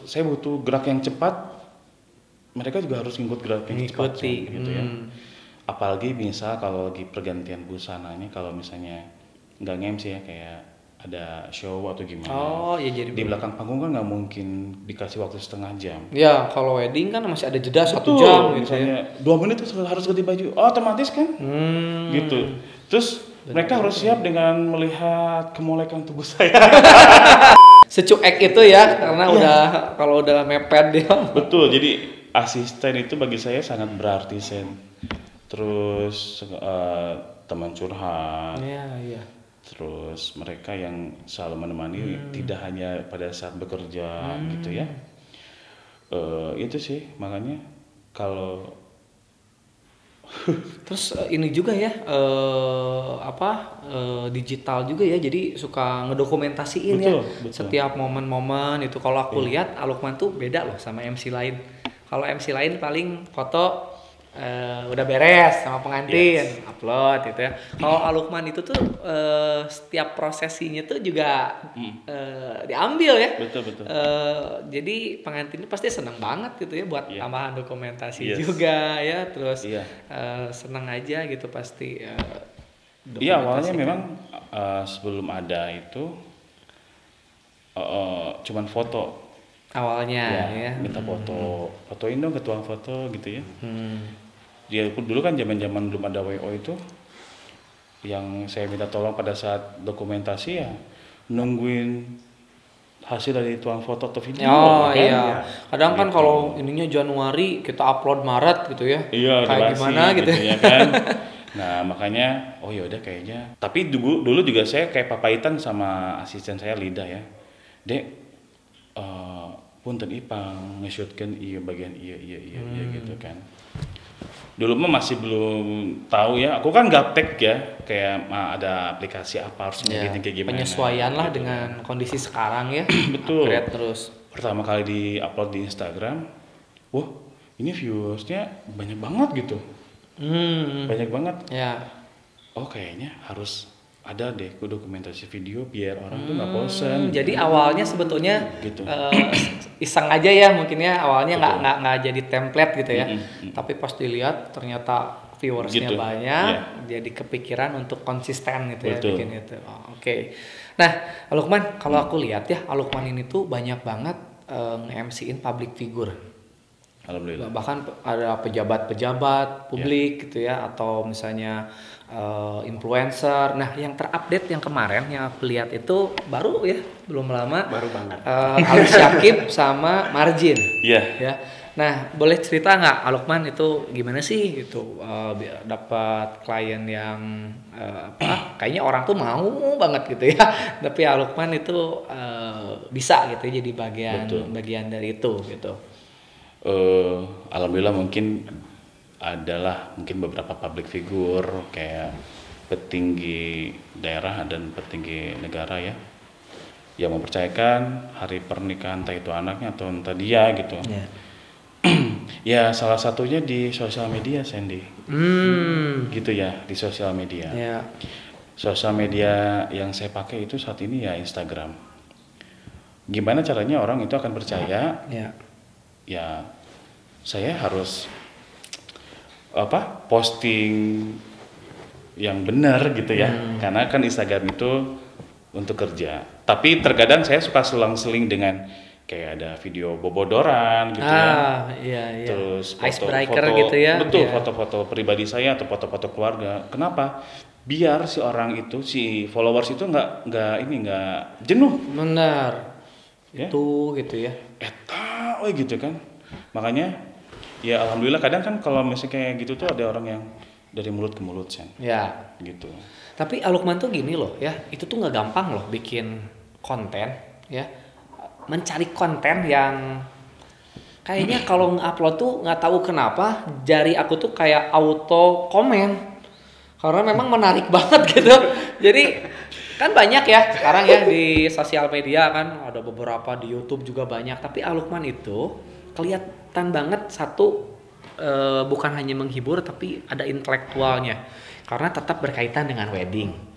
saya butuh gerak yang cepat. Mereka juga harus ngikut gerak yang cepat gitu ya. Apalagi misal kalau lagi pergantian busananya, kalau misalnya nggak MC ya kayak ada show atau gimana. Oh ya jadi di belakang panggung kan nggak mungkin dikasih waktu setengah jam. Ya kalau wedding kan masih ada jeda 1 jam gitu misalnya, ya. 2 menit harus ganti baju. Otomatis kan? Gitu. Terus mereka harus siap dengan melihat kemolekan tubuh saya. Secuek itu ya karena kalau udah mepet dia. Betul. Jadi asisten itu bagi saya sangat berarti Terus teman curhat. Iya. Terus mereka yang selalu menemani tidak hanya pada saat bekerja gitu ya. Itu sih makanya kalau terus ini juga ya digital juga ya, jadi suka ngedokumentasiin betul. Setiap momen-momen itu. Kalau aku lihat Alukman tuh beda loh sama MC lain. Kalau MC lain paling foto udah beres sama pengantin, upload gitu ya. Kalau Alukman itu tuh setiap prosesinya tuh juga diambil ya. Betul. Jadi pengantin pasti senang banget gitu ya buat tambahan dokumentasi juga ya. Terus senang aja gitu pasti. Iya awalnya memang sebelum ada itu cuman foto. Awalnya ya. Minta fotoin dong ketua foto gitu ya. Dia dulu kan zaman belum ada WO itu, yang saya minta tolong pada saat dokumentasi ya nungguin hasil dari tuang foto atau video. Iya. Kadang kan kalau ininya Januari kita upload Maret gitu ya. Iya. Kayak gimana gitu ya kan. Nah makanya udah kayaknya. Tapi dulu juga saya kayak papaitan sama asisten saya Lida ya. Dek, punten Ipang nge-shootkan bagian iya gitu kan. Dulu mah masih belum tahu ya. Aku kan gaptek ya, kayak ada aplikasi apa harus kayak gimana. Penyesuaian lah gitu dengan kondisi sekarang ya. Betul. Upgrade terus. Pertama kali di-upload di Instagram, wah ini viewersnya banyak banget gitu. Banyak banget. Ya. Oh kayaknya harus ada deh dokumentasi video biar orang tuh nggak bosan. Jadi awalnya sebetulnya gitu. Iseng aja ya mungkin ya, awalnya nggak jadi template gitu ya. Tapi pas dilihat ternyata viewersnya banyak, jadi kepikiran untuk konsisten gitu ya bikin itu. Oke. Nah Alukman, kalau aku lihat ya Alukman ini tuh banyak banget nge-MC-in public figure. Alhamdulillah. Bahkan ada pejabat publik gitu ya, atau misalnya influencer. Nah, yang terupdate yang kemarin yang aku lihat itu baru ya, belum lama. Baru banget. Ali Syakib sama Marjin. Iya. Ya. Nah, boleh cerita nggak, Alukman itu gimana sih gitu biar dapat klien yang kayaknya orang tuh mau banget gitu ya, tapi Alukman itu bisa gitu ya, jadi bagian dari itu gitu. Alhamdulillah mungkin adalah mungkin beberapa public figure kayak petinggi daerah dan petinggi negara ya yang mempercayakan hari pernikahan entah itu anaknya atau entah dia gitu. Yeah. Ya salah satunya di sosial media, Sandy. Gitu ya, di sosial media. Yeah. Sosial media yang saya pakai itu saat ini ya Instagram. Gimana caranya orang itu akan percaya? Yeah. Ya saya harus posting yang benar gitu ya. Karena kan Instagram itu untuk kerja. Tapi terkadang saya suka selang-seling dengan kayak ada video bobodoran gitu ya. Iya. Terus Icebreaker foto, gitu ya. Betul, yeah. foto-foto pribadi saya atau foto-foto keluarga. Kenapa? Biar si orang itu, si followers itu nggak jenuh. Benar. Ya? Itu gitu ya. Gitu kan. Makanya ya alhamdulillah kadang kan kalau misalnya kayak gitu tuh ada orang yang dari mulut ke mulut Sen. Ya. Gitu. Tapi Alukman tuh gini loh ya, itu tuh nggak gampang loh bikin konten ya. Mencari konten yang kayaknya kalau nge-upload tuh nggak tahu kenapa jari aku tuh kayak auto komen karena memang menarik banget gitu. Jadi kan banyak ya sekarang ya di sosial media kan ada beberapa di YouTube juga banyak, tapi Alukman itu kelihatan banget satu bukan hanya menghibur tapi ada intelektualnya karena tetap berkaitan dengan wedding.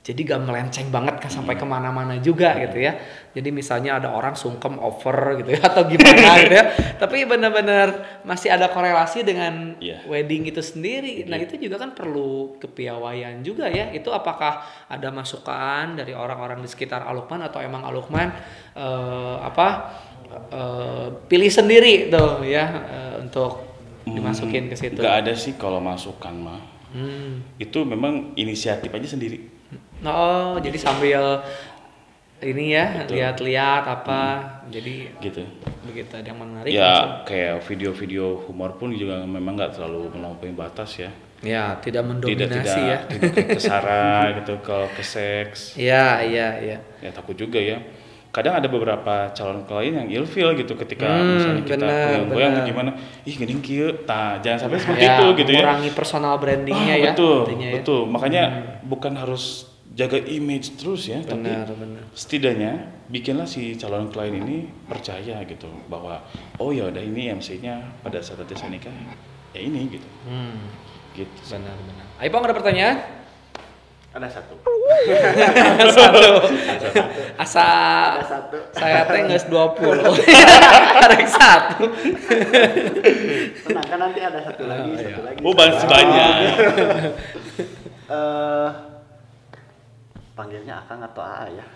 Jadi gak melenceng banget kan sampai kemana-mana juga gitu ya. Jadi misalnya ada orang sungkem over gitu ya atau gimana gitu ya. Tapi benar-benar masih ada korelasi dengan wedding itu sendiri. Nah itu juga kan perlu kepiawaian juga ya. Itu apakah ada masukan dari orang-orang di sekitar Alukman atau emang Alukman pilih sendiri tuh ya untuk dimasukin ke situ? Gak ada sih kalau masukan mah. Itu memang inisiatif aja sendiri. Oh, jadi sambil ini ya lihat-lihat apa, jadi gitu. Begitu ada yang menarik. Ya langsung. kayak video-video humor pun juga memang nggak terlalu melampaui batas ya. Ya, tidak mendominasi ya. Tidak ke sara gitu, ke seks. Iya. Ya takut juga ya. Kadang ada beberapa calon klien yang ilfeel gitu ketika misalnya kita goyang-goyang gimana, ih gini kieu, jangan sampai seperti itu gitu ya. Mengurangi personal brandingnya ya. Betul. Makanya bukan harus jaga image terus ya, tapi setidaknya bikinlah si calon klien ini percaya gitu bahwa oh ya udah ini MC-nya pada saat saya nikah ya ini gitu. Gitu. Benar. Aipong ada pertanyaan? Ada satu. Asa Ada satu. saya teh geus 20. Karek satu. Tenang kan nanti ada satu lagi, satu lagi. Oh banyak. Panggilnya Akang atau AA ya?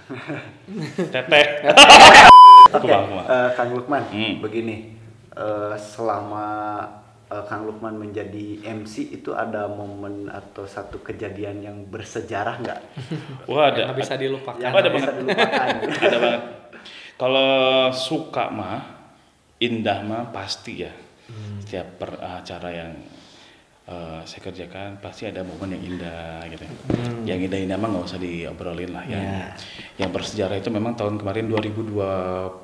Teteh. Kang Lukman, begini. Selama Kang Lukman menjadi MC itu ada momen atau satu kejadian yang bersejarah nggak? Wah ada. Nggak bisa dilupakan. Ada bisa dilupakan. Ada banget. Kalau suka mah, indah mah pasti ya. Setiap acara yang saya kerjakan pasti ada momen yang indah gitu. Yang indah-indah mah nggak usah diobrolin lah ya. Yang bersejarah itu memang tahun kemarin 2020.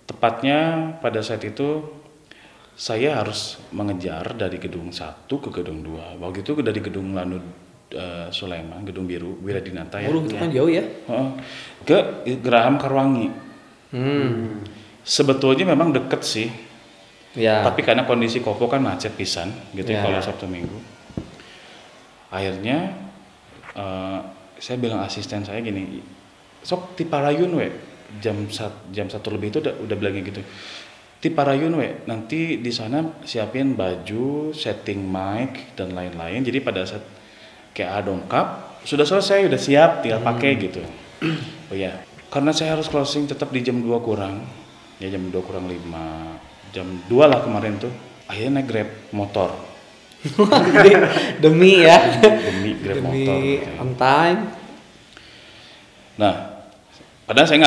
Tepatnya pada saat itu saya harus mengejar dari gedung 1 ke gedung 2. Waktu itu dari gedung Lanud Sulaiman, gedung biru Wiradinata ya. Itu kan jauh ya? Ke Geraham Karwangi. Sebetulnya memang deket sih. Ya. Tapi karena kondisi Kopo kan macet pisan gitu ya. Kalau Sabtu Minggu. Akhirnya saya bilang asisten saya gini, sok ti Parayun we jam 1 lebih itu udah bilangnya gitu. Ti Parayun we, nanti di sana siapin baju, setting mic dan lain-lain. Jadi pada saat kayak dongkap sudah selesai, udah siap, tinggal pakai gitu. Oh ya, karena saya harus closing tetap di jam 2 kurang. Ya jam 2 kurang 5. Jam 2 lah kemarin tuh. Akhirnya naik Grab motor. Demi ya. Demi Grab motor. Demi on time. Nah, padahal saya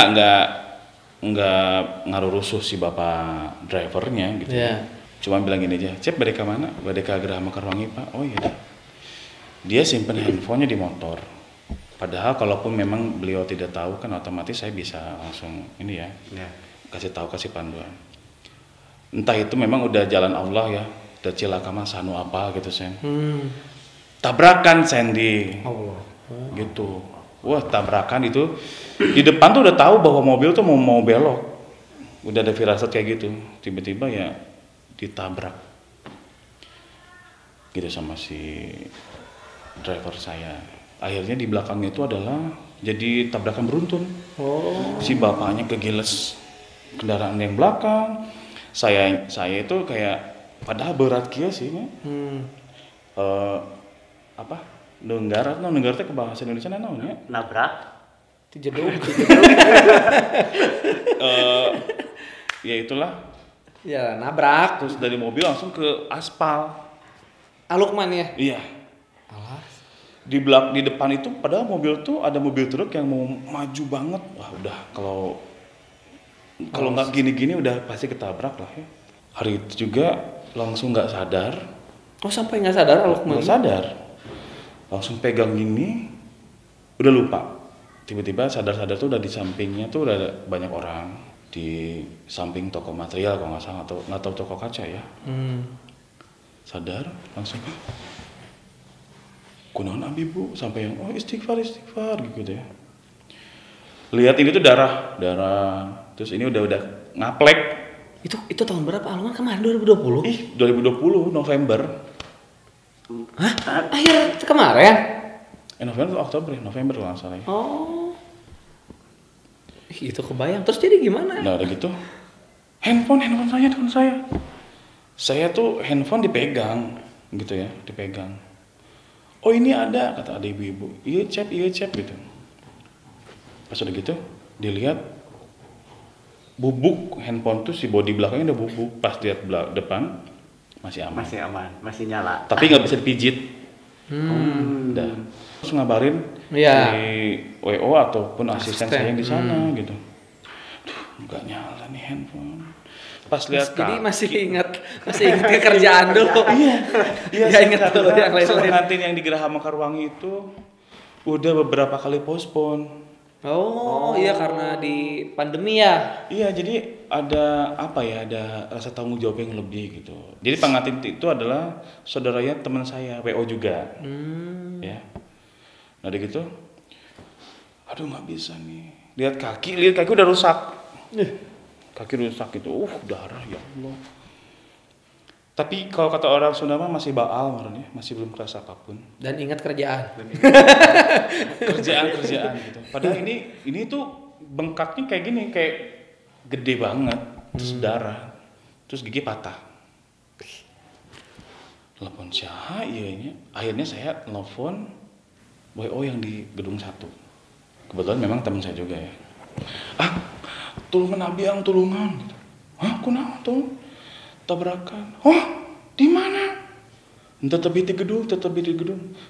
nggak ngaruh rusuh si bapak drivernya gitu. Iya. Cuma bilang gini aja, Cep balik ke mana? Balik ke Geraha Mekarwangi Pak. Oh iya. Dia simpen handphonenya di motor. Padahal kalaupun memang beliau tidak tahu kan otomatis saya bisa langsung ini ya, kasih tahu, kasih panduan. Entah itu memang udah jalan Allah ya, udah cilaka mah sanu apa gitu Sen. Tabrakan Sandy. Allah. Gitu. Wah tabrakan itu di depan tuh udah tahu bahwa mobil tuh mau belok. Udah ada firasat kayak gitu. Tiba-tiba ya ditabrak. Gitu sama si driver saya. Akhirnya di belakangnya itu adalah jadi tabrakan beruntun. Si bapaknya kegiles kendaraan yang belakang. Saya itu kayak padahal berat kia sih ya. Apa? Nenggar teh ke bahasa Indonesia naon ya? Nabrak. Dijeduk. Ya itulah. Ya, nabrak. Terus dari mobil langsung ke aspal. Alukman ya? Iya. Alah. Di depan itu padahal mobil tuh ada mobil truk yang mau maju banget. Wah, udah kalau nggak gini-gini udah pasti ketabrak lah ya. Hari itu juga langsung nggak sadar. Oh, sampai nggak sadar Alukman? Nggak sadar. Langsung pegang gini, udah lupa. Tiba-tiba sadar-sadar tuh udah di sampingnya tuh udah ada banyak orang. Di samping toko material kalau nggak salah, atau nggak tahu toko kaca ya. Sadar langsung kunaon abi bu, sampai yang istighfar gitu ya. Lihat ini tuh darah terus ini udah ngaplek. Itu tahun berapa? Alukman kemarin 2020? 2020 November. Hah? Akhir kemarin? November atau Oktober ya? November kalau nggak salah ya. Oh. Itu kebayang. Terus jadi gimana? Nah udah gitu handphone saya. Saya tuh handphone dipegang gitu ya, dipegang. Oh ini ada, kata ada ibu-ibu. Iya cep gitu. Pas udah gitu, dilihat bubuk handphone tuh si bodi belakangnya udah bubuk. Pas lihat depan masih aman, masih nyala. Tapi nggak bisa dipijit. Udah. Terus ngabarin di WO ataupun asisten saya yang di sana gitu. Duh, nggak nyala nih handphone. Pas lihat jadi masih ingat kerjaan dulu. Iya, Gak ingat dulu yang lain-lain. Pengantin yang di Geraha Mekarwangi itu udah beberapa kali postpone. Oh, iya karena di pandemi ya. Iya, jadi ada ada rasa tanggung jawab yang lebih gitu. Jadi pengantin itu adalah saudaranya teman saya, WO juga. Ya. Nah, udah gitu. Aduh, nggak bisa nih. Lihat kaki udah rusak. Kaki rusak gitu, darah ya Allah. Tapi kalau kata orang Sunda mah masih baal marahnya, masih belum kerasa apapun. Dan ingat kerjaan. kerjaan gitu. Padahal ini tuh bengkaknya kayak gini, kayak gede banget, terus darah, terus gigi patah. Telepon siapa iya. Akhirnya saya telepon WO yang di gedung 1. Kebetulan memang teman saya juga ya. Tulungan abiang tulungan gitu. Hah, kunaon tuh? Tabrakan. Oh, di mana? Tetep di gedung.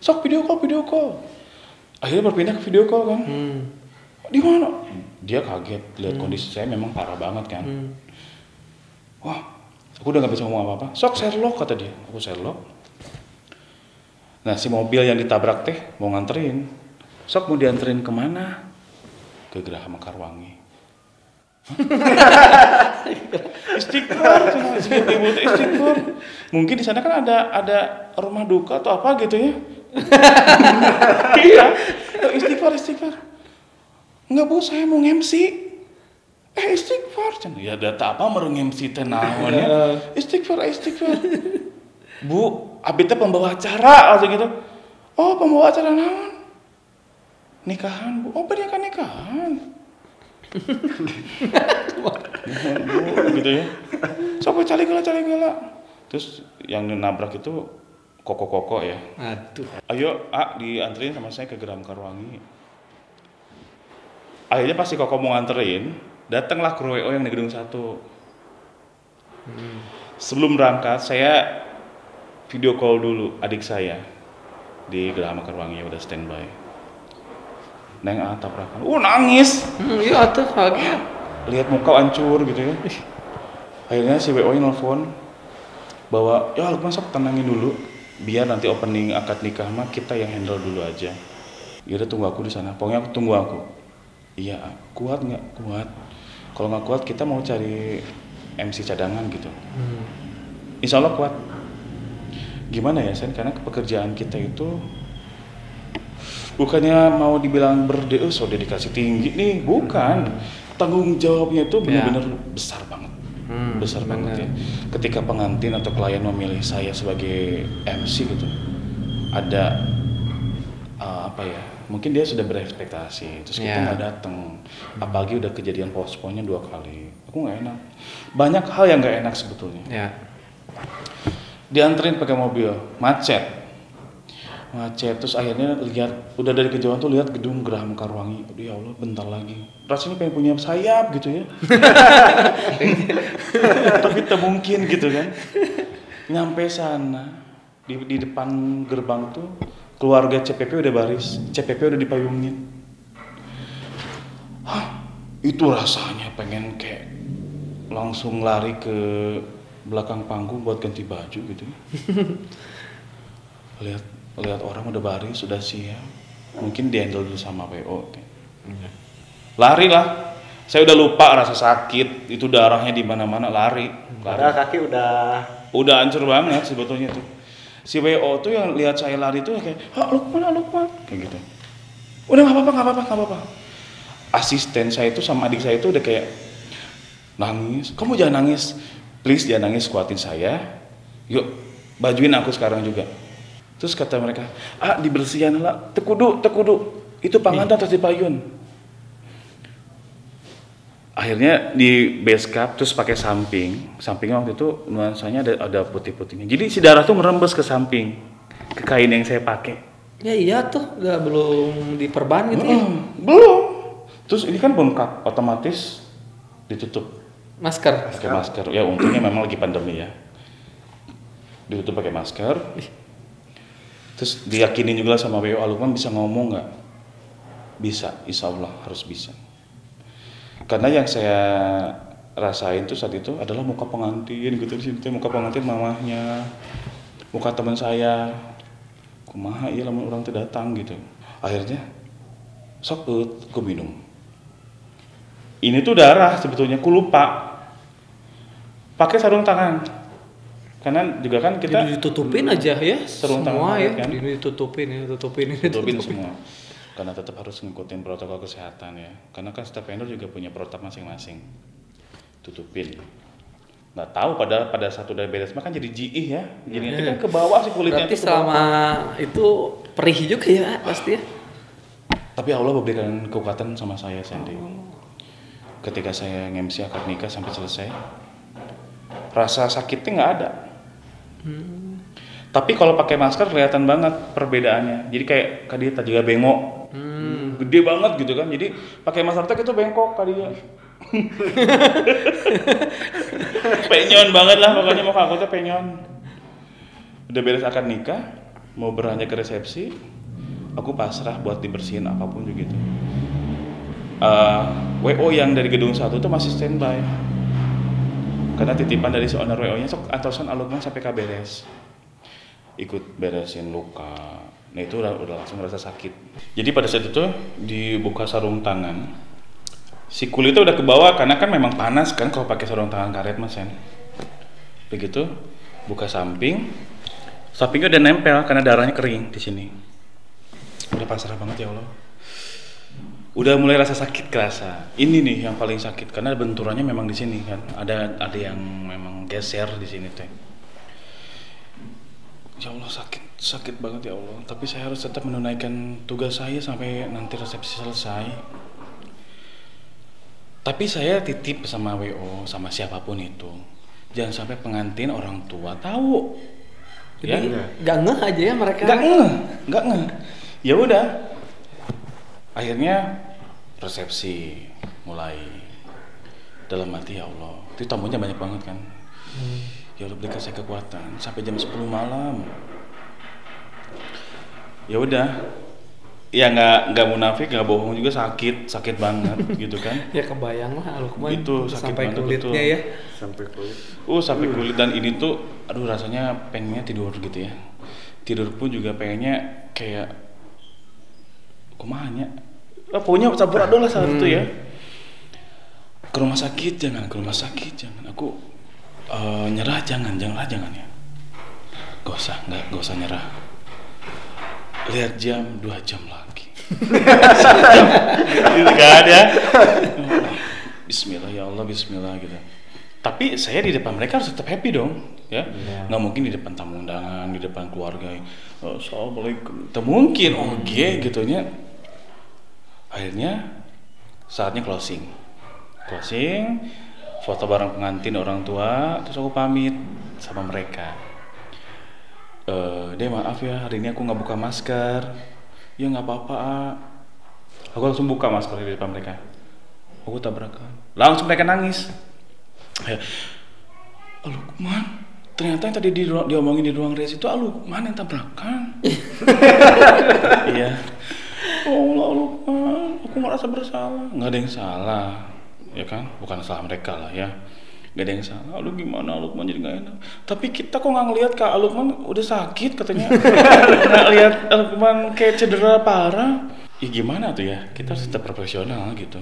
Sok video call. Akhirnya berpindah ke video call kan. Di mana? Dia kaget lihat kondisi saya memang parah banget kan. Wah, aku udah nggak bisa ngomong apa-apa. Sok Sherlock kata dia. Aku Sherlock. Nah, si mobil yang ditabrak teh mau nganterin. Sok mau dianterin kemana? Ke Geraha Mekarwangi. Istighfar. Mungkin di sana kan ada rumah duka atau apa gitu ya. Iya. Istighfar. Enggak bu, saya mau MC. Istighfar. Ya data apa mereng MC teh naon ya. Istighfar. Bu, abi teh pembawa acara atau gitu. Oh, pembawa acara naon? Nikahan bu. Oh, beri kan nikahan. Gitu ya. Sampai cali gala. Terus yang nabrak itu koko ya. Aduh. Ayo, dianterin sama saya ke Geraha Mekarwangi. Akhirnya pasti koko mau nganterin, datanglah kru WO yang di gedung 1. Sebelum berangkat, saya video call dulu adik saya di Geraha Mekarwangi, udah standby. Neng tabrakan. Nangis. Iya tuh kaget. lihat muka hancur gitu ya. Akhirnya si WO nya nelfon bahwa ya Lukman sok tenangin dulu, biar nanti opening akad nikah mah kita yang handle dulu aja. Yaudah tunggu aku di sana, pokoknya tunggu aku. Iya, kuat nggak? Kuat. Kalau nggak kuat kita mau cari MC cadangan gitu. Insya Allah kuat. Gimana ya Sen? Karena pekerjaan kita itu bukannya mau dibilang so dedikasi tinggi nih, bukan. Tanggung jawabnya itu benar-benar besar banget. Besar banget ya. Ketika pengantin atau klien memilih saya sebagai MC gitu, ada apa ya? Mungkin dia sudah berekspektasi, terus kita nggak datang. Apalagi udah kejadian postponnya 2 kali. Aku nggak enak. Banyak hal yang nggak enak sebetulnya. Dianterin pakai mobil, macet, terus akhirnya lihat, udah dari kejauhan tuh lihat gedung Geraha Mekarwangi. Aduh ya Allah, bentar lagi. Rasanya pengen punya sayap gitu ya. Tapi tak mungkin gitu kan. Nyampe sana, di depan gerbang tuh keluarga CPP udah baris, CPP udah dipayungin. Itu rasanya pengen kayak langsung lari ke belakang panggung buat ganti baju gitu. Lihat orang udah baris, sudah siap. Mungkin dihandle dulu sama WO. Lari lah. Saya udah lupa rasa sakit, itu darahnya di mana-mana, lari. Padahal kaki udah hancur banget sebetulnya tuh. Si WO tuh yang lihat saya lari tuh kayak, Lukman, kayak gitu. Udah nggak apa-apa. Asisten saya itu sama adik saya itu udah kayak nangis. Kamu jangan nangis, please jangan nangis, kuatin saya. Yuk, bajuin aku sekarang juga. Terus kata mereka, dibersihan lah, tekudu, itu pangantan terus dipayun. Akhirnya di base cap terus pakai sampingnya waktu itu nuansanya ada putih-putihnya. Jadi si darah tuh merembes ke samping, ke kain yang saya pakai. Ya iya tuh, belum diperban gitu ya? Belum. Terus ini kan bengkak, otomatis ditutup. Masker. Pakai masker. Ya untungnya memang lagi pandemi ya. Ditutup pakai masker. Terus diyakinin juga sama WO, Lukman bisa ngomong nggak? Bisa, insya Allah harus bisa. Karena yang saya rasain tuh saat itu adalah muka pengantin gitu, di situ muka pengantin mamahnya, muka teman saya, kumaha iya lamun orang tuh datang gitu. Akhirnya sok ku minum. Ini tuh darah sebetulnya, ku lupa pakai sarung tangan. Karena juga kan kita ditutupin aja ya, sarung semua tangan ya, kan? ditutupin semua. Karena tetap harus ngikutin protokol kesehatan ya. Karena kan setiap vendor juga punya protap masing-masing. Tutupin. Nggak tahu pada saat udah beres makan jadi jiih ya. Jadi nanti kan ke bawah sih kulitnya. Berarti selama itu perih juga ya pasti ya. Tapi Allah memberikan kekuatan sama saya Sandy. Ketika saya nge-MC akad nikah sampai selesai, rasa sakitnya nggak ada. Tapi kalau pakai masker kelihatan banget perbedaannya. Jadi kayak kadita juga bengok. Gede banget gitu kan. Jadi pakai masker itu bengkok kadita. Penyon banget lah pokoknya mau aku tuh penyon. Udah beres akad nikah, mau beranjak ke resepsi, aku pasrah buat dibersihin apapun juga gitu. WO yang dari gedung 1 tuh masih standby. Karena titipan dari si owner WO-nya sok antosan Lukman sampai beres. Ikut beresin luka. Nah itu udah langsung ngerasa sakit. Jadi pada saat itu dibuka sarung tangan, si kulitnya udah ke bawah karena kan memang panas kan kalau pakai sarung tangan karet mas kan. Begitu buka sampingnya udah nempel karena darahnya kering di sini. Udah pasrah banget ya Allah. Udah mulai rasa sakit kerasa. Ini nih yang paling sakit karena benturannya memang di sini kan. Ada yang memang geser di sini teh. Ya Allah sakit banget ya Allah. Tapi saya harus tetap menunaikan tugas saya sampai nanti resepsi selesai. Tapi saya titip sama WO sama siapapun itu, jangan sampai pengantin orang tua tahu. Jadi nggak ngeh aja ya mereka. Nggak ngeh. Ya udah. Akhirnya resepsi mulai dalam hati ya Allah. Itu tamunya banyak banget kan. Ya Allah berikan saya kekuatan sampai jam 10 malam. Ya udah, ya nggak munafik, nggak bohong juga, sakit banget gitu kan. Ya kebayang lah Lukman Itu sakit sampai banget, kulitnya betul. ya. Sampai kulit. Sampai kulit. Dan ini tuh aduh rasanya pengennya tidur gitu ya. Tidur pun juga pengennya kayak kumanya. Pokoknya sabar lah saat itu ya. Ke rumah sakit jangan, aku nyerah jangan ya. Gak usah nyerah. Lihat jam 2 jam lagi. Gitu kan ya. Bismillah ya Allah, bismillah gitu. Tapi saya di depan mereka harus tetap happy dong, ya. Nggak mungkin di depan tamu undangan, di depan keluarga. Assalamualaikum. Tak mungkin, gitunya. Akhirnya saatnya closing, foto bareng pengantin orang tua, terus aku pamit sama mereka. Deh maaf ya, hari ini aku nggak buka masker. Ya nggak apa-apa. Aku langsung buka masker di depan mereka. Aku tabrakan. Langsung mereka nangis. Lukman, ternyata yang tadi diomongin di ruang res itu Lukman yang tabrakan. Iya. Oh Allah, Lukman, aku merasa bersalah. Nggak ada yang salah, ya kan? Bukan salah mereka lah ya. Gak ada yang salah. Aduh gimana Lukman jadi gak enak. Tapi kita kok nggak ngelihat Kak Lukman udah sakit katanya. Nggak lihat Lukman kayak cedera parah. Ya gimana tuh ya? Kita harus tetap profesional gitu.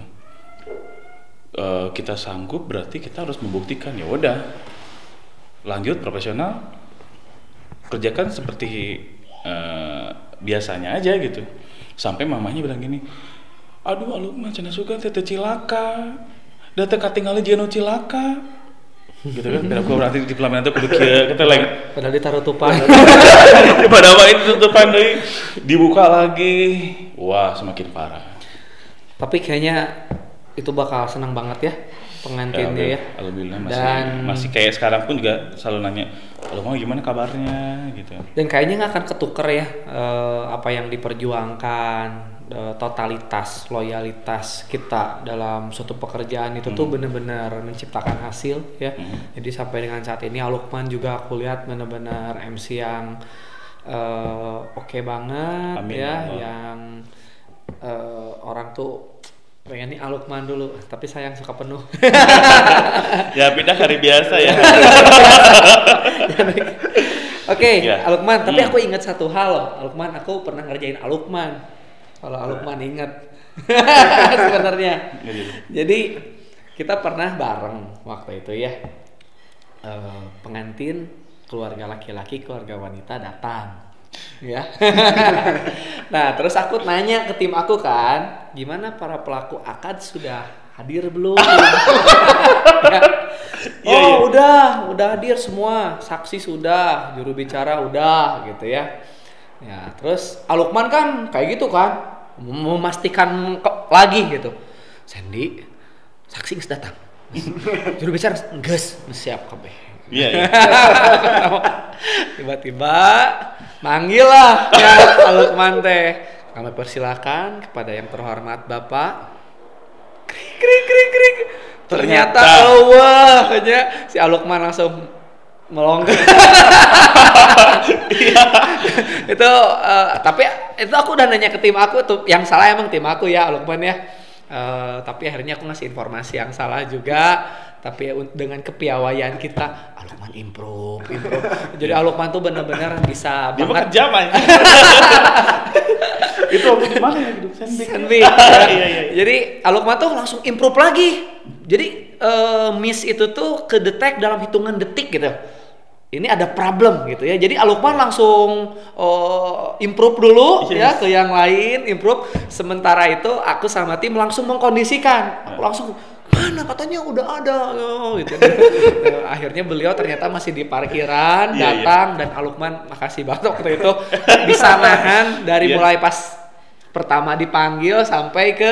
Kita sanggup berarti kita harus membuktikan. Ya udah, lanjut profesional. Kerjakan seperti biasanya aja gitu. Sampai mamanya bilang gini, aduh Lukman cenah suka tete cilaka. Data katingali jeno cilaka. Gitu kan, biar aku berarti di pelaminan itu kudu kieu kita lain. Padahal ditaruh tupan. Padahal itu tutupan deui. Dibuka lagi. Wah, semakin parah. Tapi kayaknya itu bakal senang banget ya pengantinnya ya. Alhamdulillah Dan masih kayak sekarang pun juga selalu nanya, "Lo mau gimana kabarnya?" gitu. Dan kayaknya nggak akan ketuker ya apa yang diperjuangkan, totalitas, loyalitas kita dalam suatu pekerjaan itu tuh benar-benar menciptakan hasil ya. Jadi sampai dengan saat ini Lukman juga aku lihat benar-benar MC yang oke banget. Amin, ya, yang orang tuh pengen nih Lukman dulu, tapi sayang suka penuh. Ya pindah hari biasa ya. Oke, Lukman, tapi aku ingat satu hal loh, Lukman, aku pernah ngerjain Lukman. Kalau Lukman ingat sebenarnya. Jadi kita pernah bareng waktu itu ya, pengantin keluarga laki-laki, keluarga wanita datang. Ya. Nah, terus aku nanya ke tim aku kan, gimana para pelaku akad sudah hadir belum? Ya. Udah hadir semua, saksi sudah, juru bicara udah gitu ya. Ya, terus Lukman kan kayak gitu kan, memastikan lagi gitu. Sandy, saksi geus datang. Juru bicara geus siap kabeh. Iya. Tiba-tiba manggil lah ya Lukman teh. Kami persilakan kepada yang terhormat Bapak. Krik. Ternyata wah aja si Lukman langsung melonggak. Itu tapi itu aku udah nanya ke tim aku tuh, yang salah emang tim aku ya Lukman ya. Tapi akhirnya aku ngasih informasi yang salah juga. Tapi dengan kepiawaian kita, Lukman improve. Jadi Lukman tuh benar-benar bisa dia banget. Dia bekerja itu aku di mana ya gitu, Senbik. Jadi Lukman tuh langsung improve lagi. Jadi miss itu tuh kedetek dalam hitungan detik gitu. Ini ada problem gitu ya. Jadi Lukman langsung improve dulu ya ke yang lain, improve. Sementara itu aku sama tim langsung mengkondisikan. Aku langsung mana katanya udah ada gitu. Akhirnya beliau ternyata masih di parkiran, datang dan Lukman makasih banget waktu itu bisa nahan dari mulai pas pertama dipanggil sampai ke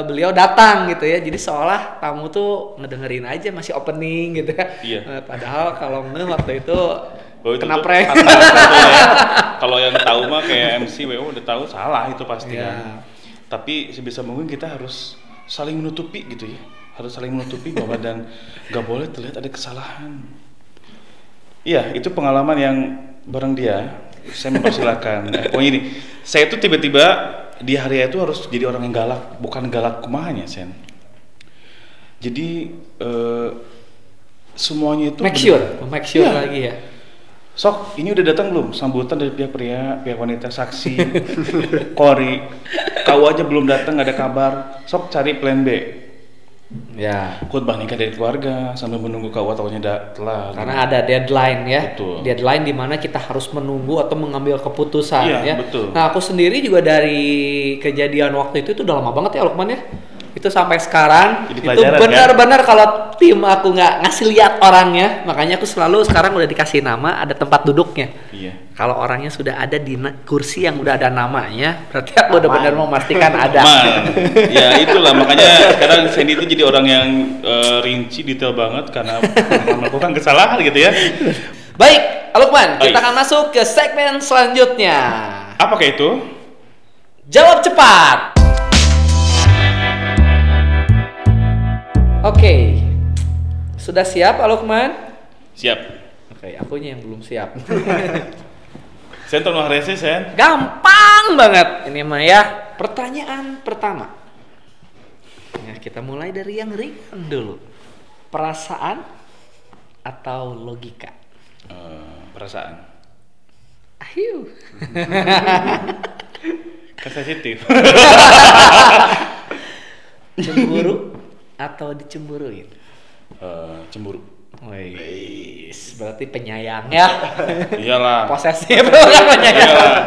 beliau datang gitu ya. Jadi seolah tamu tuh ngedengerin aja masih opening gitu ya. Padahal kalau waktu itu kena prank. Kalau yang tahu mah kayak MC WO udah tahu salah itu pasti kan. Tapi sebisa mungkin kita harus saling menutupi gitu ya. Harus saling menutupi bahwa dan gak boleh terlihat ada kesalahan. Iya, itu pengalaman yang bareng dia. Saya mempersilahkan. Pokoknya ini, saya tuh tiba-tiba di hari itu harus jadi orang yang galak, bukan galak kumahanya, Sen. Jadi semuanya itu Make sure Iya. lagi ya. Sok, ini udah datang belum sambutan dari pihak pria, pihak wanita, saksi, kori. Kau aja belum datang, nggak ada kabar. Sok cari plan B. Ya. Khutbah nikah dari keluarga sambil menunggu kau taunya telah. Karena ada deadline ya. Betul. Deadline di mana kita harus menunggu atau mengambil keputusan Iya, ya. betul. Nah, aku sendiri juga dari kejadian waktu itu udah lama banget ya Lukman ya. Itu sampai sekarang Jadi itu pelajaran, benar-benar kalau tim aku nggak ngasih lihat orangnya, makanya aku selalu sekarang udah dikasih nama, ada tempat duduknya. Iya. Kalau orangnya sudah ada di kursi yang udah ada namanya, berarti aku udah benar memastikan ada. Man. Ya itulah makanya sekarang Sandy itu jadi orang yang rinci, detail banget karena pernah melakukan kesalahan gitu ya. Baik, Lukman, kita Baik. akan masuk ke segmen selanjutnya. Apakah itu? Jawab cepat. Oke, sudah siap, Lukman? Siap. Oke, akunya yang belum siap. Sen tolong rese, Sen. Gampang banget ini mah ya. Pertanyaan pertama. Nah, kita mulai dari yang ringan dulu. Perasaan atau logika? Perasaan. Ayo. Kan sensitif. Cemburu atau dicemburuin? Cemburu. Wih, berarti penyayang ya. Iyalah. Posesif bukan penyayang. Iyalah.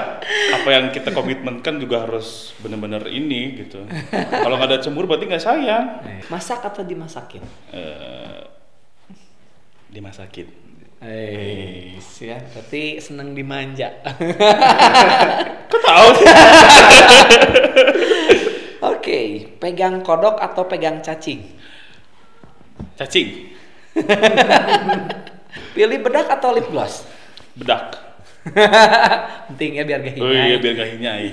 Apa yang kita komitmenkan juga harus benar-benar ini gitu. Kalau nggak ada cemburu berarti nggak sayang. Masak atau dimasakin? Dimasakin. Ya, berarti seneng dimanja. Kok tahu? Oke, pegang kodok atau pegang cacing? Cacing. Pilih bedak atau lip gloss? Bedak. Penting ya biar gak Oh iya hinyai. biar nggak hinyai.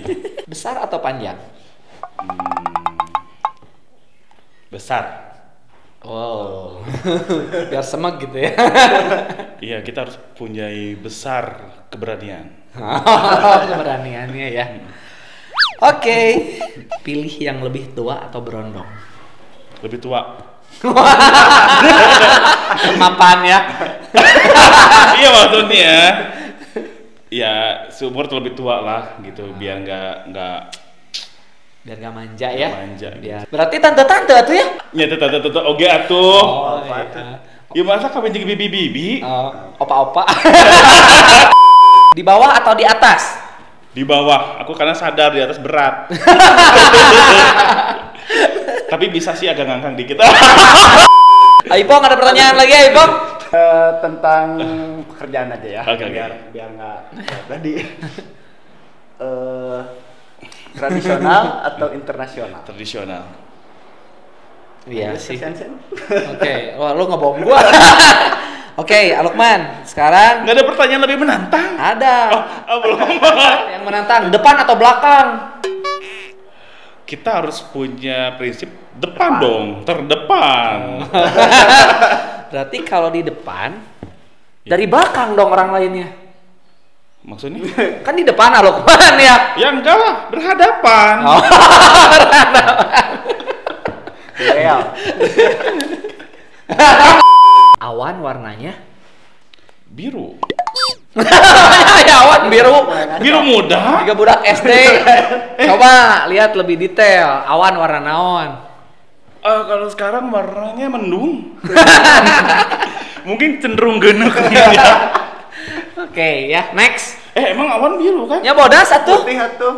Besar atau panjang? Besar. Oh, biar semak gitu ya. Iya kita harus punya besar keberanian. Keberaniannya ya. Oke, pilih yang lebih tua atau berondong? Lebih tua. Mapan ya. Iya maksudnya. Ya seumur tuh lebih tua lah gitu biar nggak Biar gak manja ya. manja. Biar. Berarti tante-tante atuh ya? Nyata tata oke atuh. Oh, iya. Ya masa kami jadi bibi-bibi? Opa-opa. Di bawah atau di atas? Di bawah, aku karena sadar di atas berat. Tapi bisa sih agak ngangkang dikit. Ipong ada pertanyaan lagi ya Ipong? Tentang pekerjaan aja ya. Oke, oke. Biar nggak tadi. Tradisional atau internasional? Tradisional. Iya sih. Sen. Oke, wah lu ngebom gua. Oke, Lukman, sekarang Nggak ada pertanyaan lebih menantang. ada Belum. yang menantang, depan atau belakang? Kita harus punya prinsip depan dong, terdepan. Berarti kalau di depan, dari belakang dong orang lainnya. Maksudnya? Kan di depan Lukman ya. Ya enggak lah, berhadapan. Oh, Real. awan warnanya? Biru. Ya, awan biru. Biru muda. Tiga budak SD. Coba lihat lebih detail. Awan warna naon? Kalau sekarang warnanya mendung. Mungkin cenderung genuk. Oke, ya, next. Emang awan biru kan? Ya bodas atuh. Putih atuh.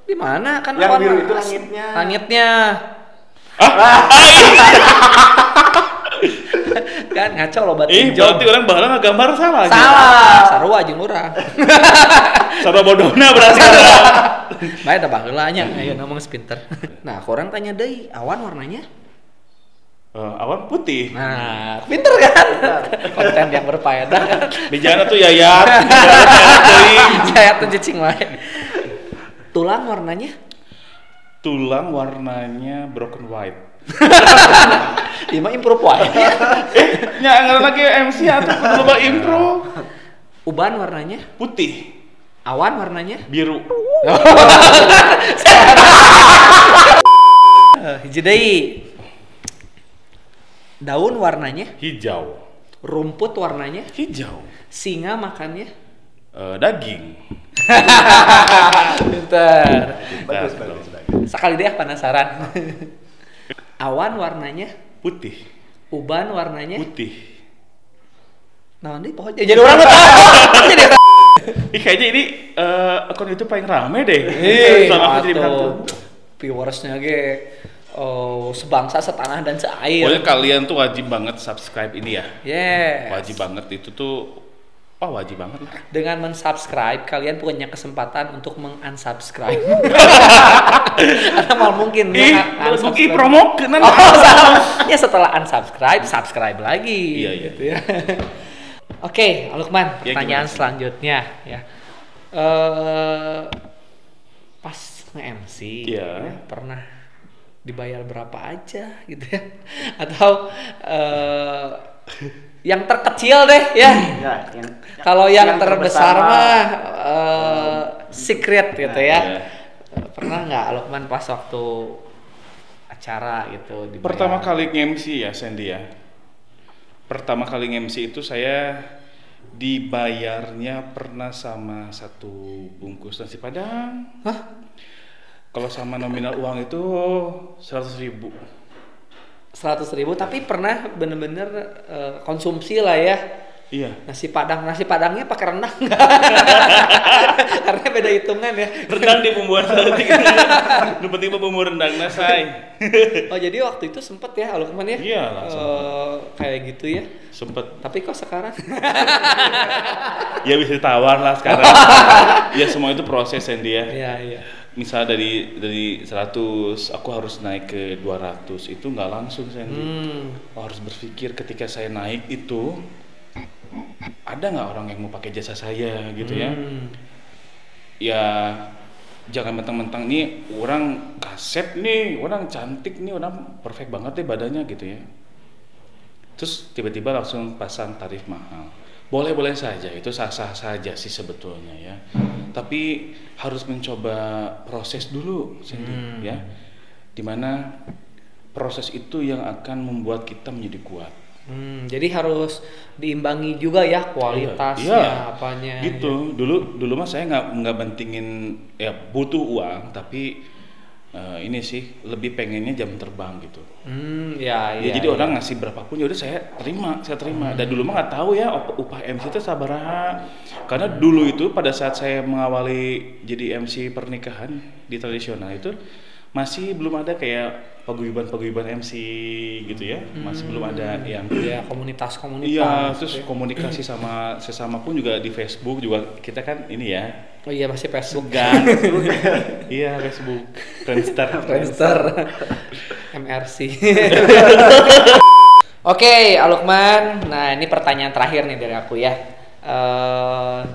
Di mana kan Yang awan biru itu warna- langitnya. Langitnya. Kan ngaco lo batin Berarti orang bahala ngagambar salah. salah sarua jeung urang. Sarua bodohna berarti. Bae da baheulanya ayo ngomong pinter. Nah, orang tanya deui, awan warnanya? Awan putih. Nah, pinter kan? Konten yang berfaedah. Di jalan tuh yayat. Saya tuh cicing wae. Tulang warnanya? Tulang warnanya broken white. Ieu mah improve wae. Nya lagi MC atau coba impro. Uban warnanya? Putih. Awan warnanya? Biru. Hiji deui. Daun warnanya? Hijau. Rumput warnanya? Hijau. Singa makannya? Daging. Pintar. Bagus. Sekali deh penasaran. Awan warnanya? Putih. Uban warnanya? Putih. Nah, ini pokoknya jadi orang jadi orang. Kayaknya ini akun itu paling rame deh. Soalnya aku jadi berantem. Viewersnya ge sebangsa, setanah dan seair. Pokoknya kalian tuh wajib banget subscribe ini ya. Yes. Wajib banget itu tuh. Wajib banget lah. Dengan mensubscribe, kalian punya kesempatan untuk mengunsubscribe. Atau mal mungkin promo kenan. Ya setelah unsubscribe, subscribe lagi. Iya. Gitu ya. Oke, Lukman, Ya, pertanyaan gimana? selanjutnya ya. Pas nge-MC, Iya. ya, pernah dibayar berapa aja gitu ya? Atau yang terkecil deh ya? Ya, Kalau yang terbesar mah mah, secret gitu ya. Iya. Pernah nggak Lukman pas waktu acara gitu dibayar? Pertama kali nge-MC ya Sandy ya. Pertama kali nge-MC itu saya dibayarnya pernah sama 1 bungkus nasi padang. Hah? Kalau sama nominal uang itu 100.000. 100.000, tapi pernah bener-bener konsumsi lah ya. Iya. Nasi padangnya pakai rendang nggak? Karena beda hitungan ya. Rendang di bumbuan tadi. Nu penting mah bumbu rendang nasai. Oh, jadi waktu itu sempet ya Lukman ya? Iya lah, kayak gitu ya. Sempet. Tapi kok sekarang? Ya bisa ditawar lah sekarang. Ya semua itu proses Sandy ya. Iya. Misal dari 100 aku harus naik ke 200 itu nggak langsung Sandy. Harus berpikir ketika saya naik itu ada nggak orang yang mau pakai jasa saya gitu ya. Ya jangan mentang-mentang nih orang kaset nih, orang cantik nih, orang perfect banget deh badannya gitu ya. Terus tiba-tiba langsung pasang tarif mahal. Boleh-boleh saja, itu sah-sah saja sih sebetulnya ya. Tapi harus mencoba proses dulu, Sandy, ya. Dimana proses itu yang akan membuat kita menjadi kuat. Jadi harus diimbangi juga ya kualitasnya, apanya. Gitu. Dulu mah saya nggak mentingin ya butuh uang, tapi ini sih lebih pengennya jam terbang gitu. Ya, jadi orang ngasih berapapun ya udah saya terima. Dan dulu mah nggak tahu ya upah MC itu sabaraha. Karena dulu itu pada saat saya mengawali jadi MC pernikahan di tradisional itu masih belum ada kayak paguyuban MC gitu ya. Masih belum ada yang komunitas. Iya, terus komunikasi sama sesama pun juga di Facebook juga kita kan ini ya. Oh iya, masih Facebook kan. Iya, Facebook. Friendster. MRC. Oke, Lukman. Nah, ini pertanyaan terakhir nih dari aku ya.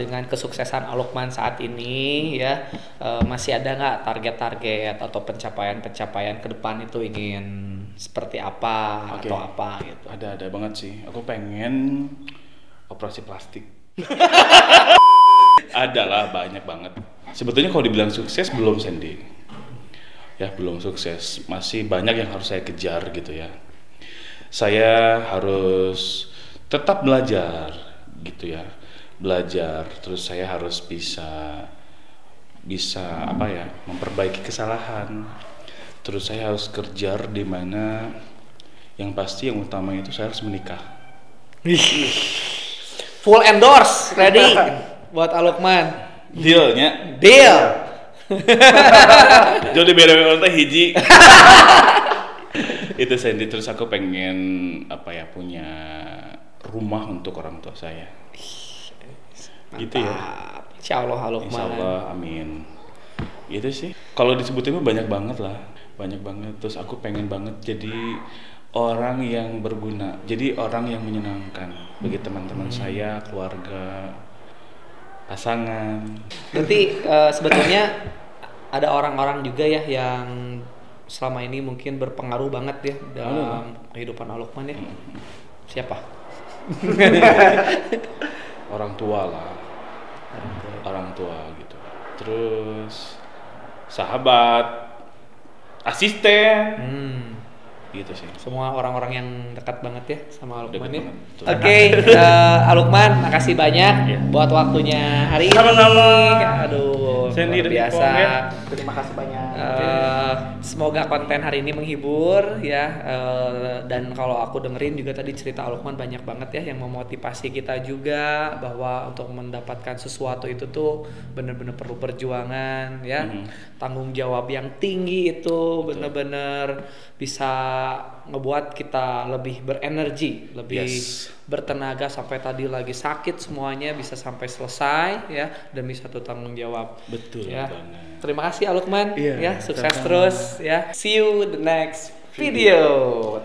Dengan kesuksesan Lukman saat ini ya, masih ada nggak target-target atau pencapaian ke depan itu ingin seperti apa atau apa gitu? Ada banget sih. Aku pengen operasi plastik. Adalah banyak banget. Sebetulnya kalau dibilang sukses belum Sandy. Ya belum sukses. Masih banyak yang harus saya kejar gitu ya. Saya harus tetap belajar gitu ya. Belajar terus saya harus bisa apa ya, memperbaiki kesalahan. Terus saya harus kerja di mana yang pasti yang utama itu saya harus menikah. Full endorse, ready buat Lukman. Deal. Jadi beda teh hiji. Itu Sandy. Terus aku pengen apa ya, punya rumah untuk orang tua saya. Mantap. Gitu ya. Insyaallah Lukman. Insyaallah, amin. Gitu sih. Kalau disebutin banyak banget lah. Banyak banget. Terus aku pengen banget jadi orang yang berguna. Jadi orang yang menyenangkan bagi teman-teman saya, keluarga, pasangan. Berarti sebetulnya ada orang-orang juga ya yang selama ini mungkin berpengaruh banget ya dalam kehidupan Lukman ya. Siapa? Orang tua lah. orang tua gitu. Terus sahabat, asisten, gitu sih. Semua orang-orang yang dekat banget ya sama Alukman Dekat ya. banget, Oke, Alukman, makasih banyak buat waktunya hari ini. Sama-sama. Aduh, Sandy luar dan biasa. Ipong, ya. Terima kasih banyak. Semoga konten hari ini menghibur ya. Dan kalau aku dengerin juga tadi cerita Alukman banyak banget ya yang memotivasi kita juga bahwa untuk mendapatkan sesuatu itu tuh bener-bener perlu perjuangan ya. Tanggung jawab yang tinggi itu bener-bener bisa ngebuat kita lebih berenergi, lebih bertenaga sampai tadi lagi sakit semuanya bisa sampai selesai ya demi satu tanggung jawab. Betul Ya. banget. Terima kasih Alukman Iya, ya, sukses sama-sama. terus ya. See you the next video.